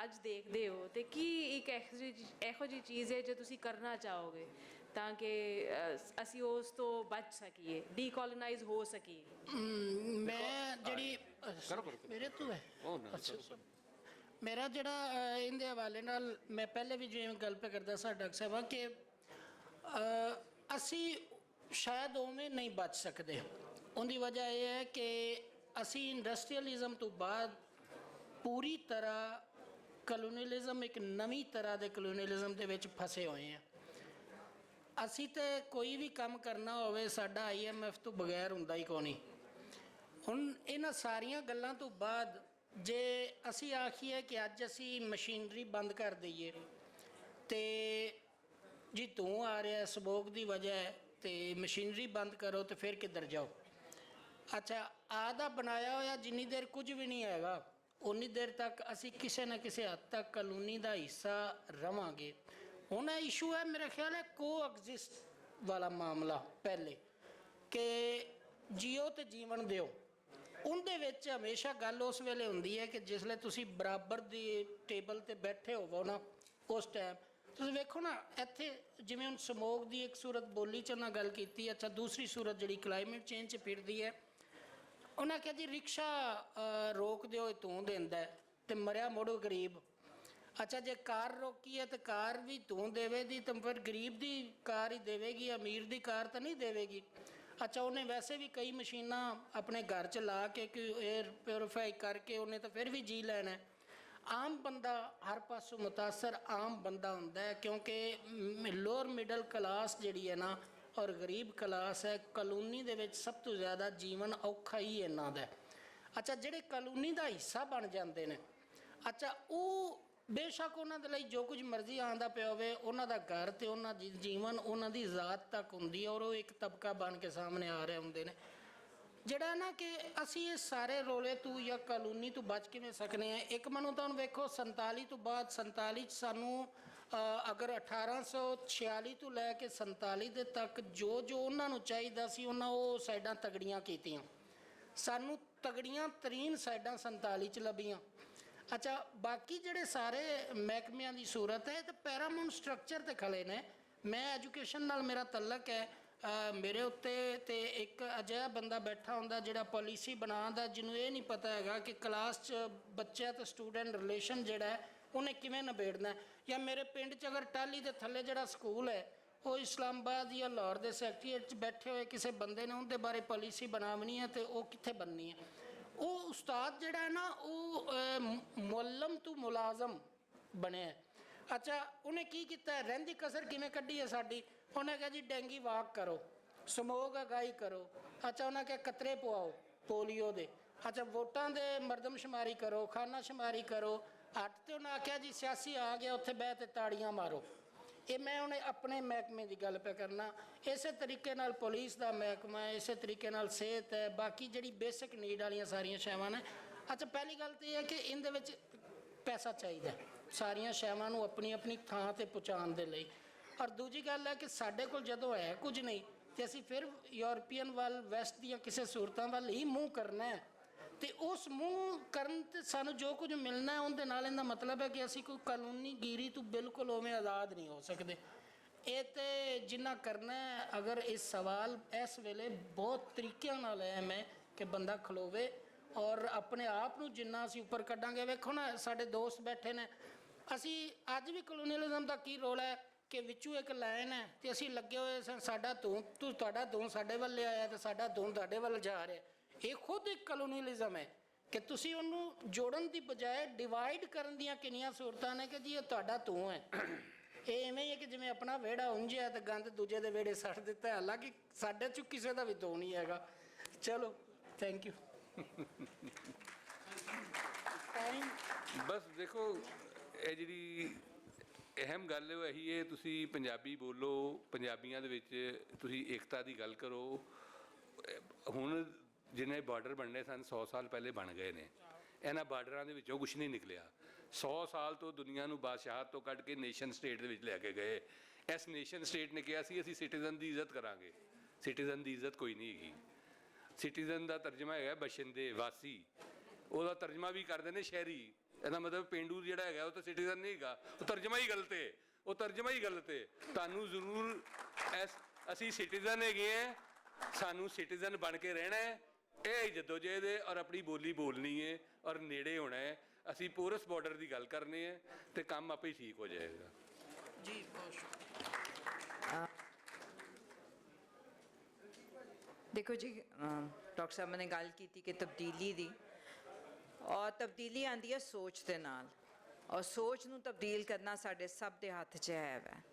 ਅੱਜ ਦੇਖਦੇ ਹੋ ਤੇ ਕੀ ਇੱਕ ਇਹੋ ਜਿਹੀ ਚੀਜ਼ ਹੈ ਜੋ ਤੁਸੀਂ ਕਰਨਾ ਚਾਹੋਗੇ ਤਾਂ ਕਿ ਅਸੀਂ ਉਸ ਤੋਂ ਬਚ ਸਕੀਏ, ਡੀਕੋਲੋਨਾਈਜ਼ ਹੋ ਸਕੀਏ? ਮੈਂ ਜਿਹੜੀ ਮੇਰੇ ਤੋਂ ਹੈ ਅੱਛਾ, ਮੇਰਾ ਜਿਹੜਾ ਇਹਦੇ ਹਵਾਲੇ ਨਾਲ ਮੈਂ ਪਹਿਲੇ ਵੀ ਜਿਵੇਂ ਗੱਲ ਪੇ ਕਰਦਾ ਸਾਂ ਡਾਕਟਰ ਸਾਹਿਬ ਕਿ ਅਸੀਂ ਸ਼ਾਇਦ ਉਵੇਂ ਨਹੀਂ ਬਚ ਸਕਦੇ। ਉਹਦੀ ਵਜ੍ਹਾ ਇਹ ਹੈ ਕਿ ਅਸੀਂ ਇੰਡਸਟਰੀਅਲਿਜ਼ਮ ਤੋਂ ਬਾਅਦ ਪੂਰੀ ਤਰ੍ਹਾਂ ਕਲੋਨੀਅਲਿਜ਼ਮ, ਇੱਕ ਨਵੀਂ ਤਰ੍ਹਾਂ ਦੇ ਕਲੋਨੀਅਲਿਜ਼ਮ ਦੇ ਵਿੱਚ ਫਸੇ ਹੋਏ ਹਾਂ। ਅਸੀਂ ਤੇ ਕੋਈ ਵੀ ਕੰਮ ਕਰਨਾ ਹੋਵੇ ਸਾਡਾ IMF ਤੋਂ ਬਗੈਰ ਹੁੰਦਾ ਹੀ ਕੋਈ ਨਹੀਂ। ਹੁਣ ਇਹਨਾਂ ਸਾਰੀਆਂ ਗੱਲਾਂ ਤੋਂ ਬਾਅਦ ਜੇ ਅਸੀਂ ਆਖੀਏ ਕਿ ਅੱਜ ਅਸੀਂ ਮਸ਼ੀਨਰੀ ਬੰਦ ਕਰ ਦਈਏ ਤੇ ਜੀ ਧੂੰ ਆ ਰਿਹਾ ਸਮੋਗ ਦੀ ਵਜ੍ਹਾ ਹੈ ਤੇ ਮਸ਼ੀਨਰੀ ਬੰਦ ਕਰੋ ਤੇ ਫਿਰ ਕਿੱਧਰ ਜਾਓ? ਅੱਛਾ, ਆਦਾ ਬਣਾਇਆ ਹੋਇਆ ਜਿੰਨੀ ਦੇਰ ਕੁਝ ਵੀ ਨਹੀਂ ਹੈਗਾ ਉਨੀ ਦੇਰ ਤੱਕ ਅਸੀਂ ਕਿਸੇ ਨਾ ਕਿਸੇ ਹੱਦ ਤੱਕ ਕਾਨੂੰਨੀ ਦਾ ਹਿੱਸਾ ਰਵਾਂਗੇ। ਹੁਣ ਇਹ ਇਸ਼ੂ ਹੈ ਮੇਰੇ ਖਿਆਲ ਹੈ ਕੋਐਗਜ਼ਿਸਟ ਵਾਲਾ ਮਾਮਲਾ, ਪਹਿਲੇ ਕਿ ਜੀਓ ਤੇ ਜੀਵਨ ਦਿਓ। ਉਹਦੇ ਵਿੱਚ ਹਮੇਸ਼ਾ ਗੱਲ ਉਸ ਵੇਲੇ ਹੁੰਦੀ ਹੈ ਕਿ ਜਿਸਲੇ ਤੁਸੀਂ ਬਰਾਬਰ ਦੀ ਟੇਬਲ ਤੇ ਬੈਠੇ ਹੋਵੋ ਨਾ, ਉਸ ਟਾਈਮ ਤੁਸੀਂ ਵੇਖੋ ਨਾ ਇੱਥੇ ਜਿਵੇਂ ਹੁਣ ਸਮੋਗ ਦੀ ਇੱਕ ਸੂਰਤ ਬੋਲੀ 'ਚ ਉਹਨਾਂ ਗੱਲ ਕੀਤੀ। ਅੱਛਾ, ਦੂਸਰੀ ਸੂਰਤ ਜਿਹੜੀ ਕਲਾਈਮੇਟ ਚੇਂਜ 'ਚ ਫਿਰਦੀ ਹੈ, ਉਹਨਾਂ ਕਿਹਾ ਜੀ ਰਿਕਸ਼ਾ ਰੋਕ ਦਿਓ, ਇਹ ਧੂੰ ਦਿੰਦਾ ਤੇ ਮਰਿਆ ਮੋੜੋ ਗਰੀਬ। ਅੱਛਾ, ਜੇ ਕਾਰ ਰੋਕੀ ਹੈ ਤਾਂ ਕਾਰ ਵੀ ਧੂੰ ਦੇਵੇਗੀ ਤਾਂ ਫਿਰ ਗਰੀਬ ਦੀ ਕਾਰ ਹੀ ਦੇਵੇਗੀ, ਅਮੀਰ ਦੀ ਕਾਰ ਤਾਂ ਨਹੀਂ ਦੇਵੇਗੀ। ਅੱਛਾ, ਉਹਨੇ ਵੈਸੇ ਵੀ ਕਈ ਮਸ਼ੀਨਾਂ ਆਪਣੇ ਘਰ 'ਚ ਲਾ ਕੇ ਕਿ ਏਅਰ ਪਿਉਰੀਫਾਈ ਕਰਕੇ ਉਹਨੇ ਤਾਂ ਫਿਰ ਵੀ ਜੀ ਲੈਣਾ। ਆਮ ਬੰਦਾ ਹਰ ਪਾਸੋਂ ਮੁਤਾਸਰ ਆਮ ਬੰਦਾ ਹੁੰਦਾ ਹੈ, ਕਿਉਂਕਿ ਲੋਅਰ ਮਿਡਲ ਕਲਾਸ ਜਿਹੜੀ ਹੈ ਨਾ ਔਰ ਗਰੀਬ ਕਲਾਸ ਹੈ, ਕਲੋਨੀ ਦੇ ਵਿੱਚ ਸਭ ਤੋਂ ਜ਼ਿਆਦਾ ਜੀਵਨ ਔਖਾ ਹੀ ਇਹਨਾਂ ਦਾ। ਅੱਛਾ, ਜਿਹੜੇ ਕਲੋਨੀ ਦਾ ਹਿੱਸਾ ਬਣ ਜਾਂਦੇ ਨੇ, ਅੱਛਾ ਉਹ ਬੇਸ਼ੱਕ ਉਹਨਾਂ ਦੇ ਲਈ ਜੋ ਕੁਝ ਮਰਜ਼ੀ ਆਉਂਦਾ ਪਿਆ ਹੋਵੇ, ਉਹਨਾਂ ਦਾ ਘਰ ਤੇ ਉਹਨਾਂ ਦੀ ਜੀਵਨ ਉਹਨਾਂ ਦੀ ਜ਼ਾਤ ਤੱਕ ਹੁੰਦੀ ਹੈ ਔਰ ਉਹ ਇੱਕ ਤਬਕਾ ਬਣ ਕੇ ਸਾਹਮਣੇ ਆ ਰਹੇ ਹੁੰਦੇ ਨੇ। ਜਿਹੜਾ ਨਾ ਕਿ ਅਸੀਂ ਇਹ ਸਾਰੇ ਰੋਲੇ ਤੋਂ ਜਾਂ ਕਾਨੂੰਨੀ ਤੋਂ ਬਚ ਕਿਵੇਂ ਸਕਨੇ ਆ? ਇੱਕ ਮੈਨੂੰ ਤਾਂ ਹੁਣ ਵੇਖੋ 47 ਤੋਂ ਬਾਅਦ 47 'ਚ ਸਾਨੂੰ ਅਗਰ 1846 ਤੋਂ ਲੈ ਕੇ 47 ਦੇ ਤੱਕ ਜੋ ਉਹਨਾਂ ਨੂੰ ਚਾਹੀਦਾ ਸੀ ਉਹਨਾਂ ਉਹ ਸਾਈਡਾਂ ਤਗੜੀਆਂ ਕੀਤੀਆਂ। ਸਾਨੂੰ ਤਗੜੀਆਂ ਤਰੀਨ ਸਾਈਡਾਂ 47 'ਚ ਲੱਭੀਆਂ। ਅੱਛਾ, ਬਾਕੀ ਜਿਹੜੇ ਸਾਰੇ ਮਹਿਕਮਿਆਂ ਦੀ ਸੂਰਤ ਹੈ ਤੇ ਪੈਰਾਮਾਉਂਟ ਸਟਰਕਚਰ ਤੇ ਖਲੇ ਨੇ। ਮੈਂ ਐਜੂਕੇਸ਼ਨ ਨਾਲ ਮੇਰਾ ਤਲਕ ਹੈ, ਮੇਰੇ ਉੱਤੇ ਤੇ ਇੱਕ ਅਜਿਹਾ ਬੰਦਾ ਬੈਠਾ ਹੁੰਦਾ ਜਿਹੜਾ ਪਾਲਿਸੀ ਬਣਾਉਂਦਾ, ਜਿਹਨੂੰ ਇਹ ਨਹੀਂ ਪਤਾ ਹੈਗਾ ਕਿ ਕਲਾਸ 'ਚ ਬੱਚਾ ਤੇ ਸਟੂਡੈਂਟ ਰਿਲੇਸ਼ਨ ਜਿਹੜਾ ਹੈ ਉਹਨੇ ਕਿਵੇਂ ਨਿਬੇੜਨਾ। ਜਾਂ ਮੇਰੇ ਪਿੰਡ 'ਚ ਅਗਰ ਟਾਹਲੀ ਦੇ ਥੱਲੇ ਜਿਹੜਾ ਸਕੂਲ ਹੈ ਉਹ ਇਸਲਾਮਾਬਾਦ ਜਾਂ ਲਾਹੌਰ ਦੇ ਸੈਕਟਰੀਏਟ 'ਚ ਬੈਠੇ ਹੋਏ ਕਿਸੇ ਬੰਦੇ ਨੇ ਉਹਦੇ ਬਾਰੇ ਪਾਲਿਸੀ ਬਣਾਉਣੀ ਹੈ ਤੇ ਉਹ ਕਿੱਥੇ ਬਣਨੀ ਹੈ? ਉਹ ਉਸਤਾਦ ਜਿਹੜਾ ਹੈ ਨਾ ਉਹ ਮੁਅੱਲਮ ਤੋਂ ਮੁਲਾਜ਼ਮ ਬਣਿਆ। ਅੱਛਾ, ਉਹਨੇ ਕੀ ਕੀਤਾ? ਰਹਿੰਦੀ ਕਸਰ ਕਿਵੇਂ ਕੱਢੀ ਹੈ ਸਾਡੀ? ਉਹਨੇ ਕਿਹਾ ਜੀ ਡੈਂਗੀ ਵਾਕ ਕਰੋ, ਸਮੋਗ ਅਗਾਈ ਕਰੋ। ਅੱਛਾ, ਉਹਨਾਂ ਕਿਹਾ ਕਤਰੇ ਪਵਾਓ ਪੋਲੀਓ ਦੇ। ਅੱਛਾ, ਵੋਟਾਂ ਦੇ ਮਰਦਮਸ਼ੁਮਾਰੀ ਕਰੋ, ਖਾਨਾ ਸ਼ੁਮਾਰੀ ਕਰੋ। ਅੱਠ ਤੇ ਉਹਨਾਂ ਆਖਿਆ ਜੀ ਸਿਆਸੀ ਆ ਗਿਆ ਉੱਥੇ ਬਹਿ ਤੇ ਤਾੜੀਆਂ ਮਾਰੋ। ਇਹ ਮੈਂ ਉਹਨੇ ਆਪਣੇ ਮਹਿਕਮੇ ਦੀ ਗੱਲ ਪੈ ਕਰਨਾ। ਇਸੇ ਤਰੀਕੇ ਨਾਲ ਪੁਲਿਸ ਦਾ ਮਹਿਕਮਾ ਹੈ, ਇਸੇ ਤਰੀਕੇ ਨਾਲ ਸਿਹਤ ਹੈ, ਬਾਕੀ ਜਿਹੜੀ ਬੇਸਿਕ ਨੀਡ ਵਾਲੀਆਂ ਸਾਰੀਆਂ ਸ਼ੈਵਾਂ ਨੇ। ਅੱਛਾ, ਪਹਿਲੀ ਗੱਲ ਤਾਂ ਇਹ ਹੈ ਕਿ ਇਹਦੇ ਵਿੱਚ ਪੈਸਾ ਚਾਹੀਦਾ ਸਾਰੀਆਂ ਸ਼ੈਵਾਂ ਨੂੰ ਆਪਣੀ ਆਪਣੀ ਥਾਂ 'ਤੇ ਪਹੁੰਚਾਉਣ ਦੇ ਲਈ। ਔਰ ਦੂਜੀ ਗੱਲ ਹੈ ਕਿ ਸਾਡੇ ਕੋਲ ਜਦੋਂ ਹੈ ਕੁਝ ਨਹੀਂ ਤੇ ਅਸੀਂ ਫਿਰ ਯੂਰਪੀਅਨ ਵੱਲ, ਵੈਸਟ ਦੀਆਂ ਕਿਸੇ ਸੂਰਤਾਂ ਵੱਲ ਹੀ ਮੂੰਹ ਕਰਨਾ ਹੈ। ਤੇ ਉਸ ਮੂੰਹ ਕਰਨ ਤੇ ਸਾਨੂੰ ਜੋ ਕੁਝ ਮਿਲਣਾ ਉਹਦੇ ਨਾਲ ਇਹਦਾ ਮਤਲਬ ਹੈ ਕਿ ਅਸੀਂ ਕੋਈ ਕਾਨੂੰਨੀ ਗਿਰੀ ਤੋਂ ਬਿਲਕੁਲ ਉਵੇਂ ਆਜ਼ਾਦ ਨਹੀਂ ਹੋ ਸਕਦੇ। ਇਹ ਤੇ ਜਿੰਨਾ ਕਰਨਾ ਹੈ, ਅਗਰ ਇਸ ਸਵਾਲ ਇਸ ਵੇਲੇ ਬਹੁਤ ਤਰੀਕਿਆਂ ਨਾਲ ਅਹਿਮ ਹੈ ਕਿ ਬੰਦਾ ਖਲੋਵੇ ਔਰ ਆਪਣੇ ਆਪ ਨੂੰ ਜਿੰਨਾ ਅਸੀਂ ਉੱਪਰ ਕੱਢਾਂਗੇ। ਵੇਖੋ ਨਾ, ਸਾਡੇ ਦੋਸਤ ਬੈਠੇ ਨੇ, ਅਸੀਂ ਅੱਜ ਵੀ ਕਲੋਨੀਅਲਿਜ਼ਮ ਦਾ ਕੀ ਰੋਲ ਹੈ ਕਿ ਵਿੱਚੋਂ ਇੱਕ ਲਾਈਨ ਹੈ ਤੇ ਅਸੀਂ ਲੱਗੇ ਹੋਏ ਸਨ, ਸਾਡਾ ਤੁਹਾਡਾ ਧੂੰ ਸਾਡੇ ਵੱਲ ਆਇਆ ਤੇ ਸਾਡਾ ਧੂੰ ਤੁਹਾਡੇ ਵੱਲ ਜਾ ਰਿਹਾ। ਇਹ ਖੁਦ ਇੱਕ ਕਲੋਨੀਅਲਿਜ਼ਮ ਹੈ ਕਿ ਤੁਸੀਂ ਉਹਨੂੰ ਜੋੜਨ ਦੀ ਬਜਾਏ ਡਿਵਾਈਡ ਕਰਨ ਦੀਆਂ ਕਿੰਨੀਆਂ ਸੂਰਤਾਂ ਨੇ ਕਿ ਜੀ ਇਹ ਤੁਹਾਡਾ ਧੂੰ ਹੈ। ਇਹ ਇਵੇਂ ਹੀ ਹੈ ਕਿ ਜਿਵੇਂ ਆਪਣਾ ਵਿਹੜਾ ਉਂਝਿਆ ਤੇ ਗੰਦ ਦੂਜੇ ਦੇ ਵਿਹੜੇ ਸੱਟ ਦਿੱਤਾ, ਹਾਲਾਂਕਿ ਸਾਡੇ 'ਚ ਕਿਸੇ ਦਾ ਵੀ ਧੂੰ ਨਹੀਂ ਹੈਗਾ। ਚਲੋ, ਥੈਂਕ ਯੂ। ਬਸ ਦੇਖੋ, ਇਹ ਜਿਹੜੀ ਅਹਿਮ ਗੱਲ ਹੈ ਉਹ ਇਹੀ ਹੈ, ਤੁਸੀਂ ਪੰਜਾਬੀ ਬੋਲੋ, ਪੰਜਾਬੀਆਂ ਦੇ ਵਿੱਚ ਤੁਸੀਂ ਏਕਤਾ ਦੀ ਗੱਲ ਕਰੋ। ਹੁਣ ਜਿੰਨੇ ਬਾਰਡਰ ਬਣਨੇ ਸਨ 100 ਸਾਲ ਪਹਿਲੇ ਬਣ ਗਏ ਨੇ, ਇਹਨਾਂ ਬਾਰਡਰਾਂ ਦੇ ਵਿੱਚੋਂ ਕੁਛ ਨਹੀਂ ਨਿਕਲਿਆ। 100 ਸਾਲ ਤੋਂ ਦੁਨੀਆ ਨੂੰ ਬਾਦਸ਼ਾਹਤ ਤੋਂ ਕੱਢ ਕੇ ਨੇਸ਼ਨ ਸਟੇਟ ਦੇ ਵਿੱਚ ਲੈ ਕੇ ਗਏ। ਇਸ ਨੇਸ਼ਨ ਸਟੇਟ ਨੇ ਕਿਹਾ ਸੀ ਅਸੀਂ ਸਿਟੀਜ਼ਨ ਦੀ ਇੱਜ਼ਤ ਕਰਾਂਗੇ। ਸਿਟੀਜ਼ਨ ਦੀ ਇੱਜ਼ਤ ਕੋਈ ਨਹੀਂ ਹੈਗੀ। ਸਿਟੀਜ਼ਨ ਦਾ ਤਰਜਮਾ ਹੈਗਾ ਬਸ਼ਿੰਦੇ, ਵਾਸੀ। ਉਹਦਾ ਤਰਜਮਾ ਵੀ ਕਰਦੇ ਨੇ ਸ਼ਹਿਰੀ। ਇਹਦਾ ਮਤਲਬ ਪੇਂਡੂ ਜਿਹੜਾ ਹੈਗਾ ਉਹ ਤਾਂ ਸਿਟੀਜ਼ਨ ਨਹੀਂ ਹੈਗਾ, ਉਹ ਤਰਜਮਾ ਹੀ ਗਲਤ ਹੈ। ਉਹ ਤਰਜਮਾ ਹੀ ਗਲਤ ਹੈ। ਤੁਹਾਨੂੰ ਜ਼ਰੂਰ ਅਸੀਂ ਸਿਟੀਜ਼ਨ ਹੈਗੇ ਹਾਂ, ਸਾਨੂੰ ਸਿਟੀਜ਼ਨ ਬਣ ਕੇ ਰਹਿਣਾ ਹੈ। ਇਹ ਜਦੋਜਹਿਦ ਹੈ ਔਰ ਆਪਣੀ ਬੋਲੀ ਬੋਲਣੀ ਹੈ ਔਰ ਨੇੜੇ ਹੋਣਾ ਹੈ। ਅਸੀਂ ਪੋਰਸ ਬਾਰਡਰ ਦੀ ਗੱਲ ਕਰਨੀ ਹੈ ਤੇ ਕੰਮ ਆਪੇ ਹੀ ਠੀਕ ਹੋ ਜਾਏਗਾ ਜੀ। ਬਹੁਤ ਸ਼ੁਕਰੀਆ। ਦੇਖੋ ਜੀ, ਡਾਕਟਰ ਸਾਹਿਬ ਨੇ ਗੱਲ ਕੀਤੀ ਕਿ ਤਬਦੀਲੀ ਦੀ, ਔਰ ਤਬਦੀਲੀ ਆਉਂਦੀ ਹੈ ਸੋਚ ਦੇ ਨਾਲ, ਔਰ ਸੋਚ ਨੂੰ ਤਬਦੀਲ ਕਰਨਾ ਸਾਡੇ ਸਭ ਦੇ ਹੱਥ 'ਚ ਹੈ।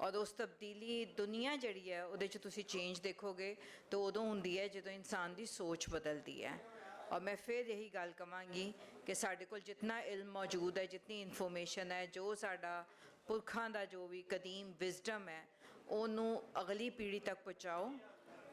ਔਰ ਉਸ ਤਬਦੀਲੀ ਦੁਨੀਆ ਜਿਹੜੀ ਹੈ ਉਹਦੇ 'ਚ ਤੁਸੀਂ ਚੇਂਜ ਦੇਖੋਗੇ ਤਾਂ ਉਦੋਂ ਹੁੰਦੀ ਹੈ ਜਦੋਂ ਇਨਸਾਨ ਦੀ ਸੋਚ ਬਦਲਦੀ ਹੈ। ਔਰ ਮੈਂ ਫਿਰ ਇਹੀ ਗੱਲ ਕਹਾਂਗੀ ਕਿ ਸਾਡੇ ਕੋਲ ਜਿੰਨਾ ਇਲਮ ਮੌਜੂਦ ਹੈ, ਜਿੰਨੀ ਇਨਫੋਰਮੇਸ਼ਨ ਹੈ, ਜੋ ਸਾਡਾ ਪੁਰਖਾਂ ਦਾ ਜੋ ਵੀ ਕਦੀਮ ਵਿਜ਼ਡਮ ਹੈ, ਉਹਨੂੰ ਅਗਲੀ ਪੀੜ੍ਹੀ ਤੱਕ ਪਹੁੰਚਾਓ।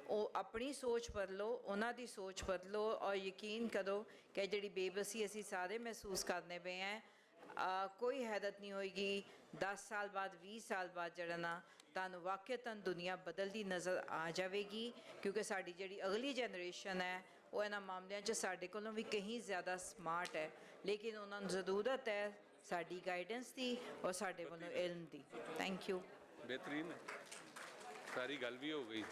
ਉਹ ਆਪਣੀ ਸੋਚ ਬਦਲੋ, ਉਹਨਾਂ ਦੀ ਸੋਚ ਬਦਲੋ, ਔਰ ਯਕੀਨ ਕਰੋ ਕਿ ਜਿਹੜੀ ਬੇਬਸੀ ਅਸੀਂ ਸਾਰੇ ਮਹਿਸੂਸ ਕਰਨੇ ਪਏ ਹਾਂ, ਕੋਈ ਹੈਰਤ ਨਹੀਂ ਹੋਏਗੀ 10 ਸਾਲ ਬਾਅਦ, 20 ਸਾਲ ਬਾਅਦ ਜਿਹੜਾ ਨਾ ਤੁਹਾਨੂੰ ਵਾਕਿਅਤਨ ਦੁਨੀਆ ਬਦਲਦੀ ਨਜ਼ਰ ਆ ਜਾਵੇਗੀ। ਕਿਉਂਕਿ ਸਾਡੀ ਜਿਹੜੀ ਅਗਲੀ ਜਨਰੇਸ਼ਨ ਹੈ ਉਹ ਇਹਨਾਂ ਮਾਮਲਿਆਂ 'ਚ ਸਾਡੇ ਕੋਲੋਂ ਵੀ ਕहीं ਜ਼ਿਆਦਾ ਸਮਾਰਟ ਹੈ, ਲੇਕਿਨ ਉਹਨਾਂ ਨੂੰ ਜ਼ਰੂਰਤ ਹੈ ਸਾਡੀ ਗਾਈਡੈਂਸ ਦੀ ਔਰ ਸਾਡੇ ਵੱਲੋਂ ਇਲਮ ਦੀ। Thank you. ਬਿਹਤਰੀਨ ਹੈ, ਸਾਰੀ ਗੱਲ ਵੀ ਹੋ ਗਈ।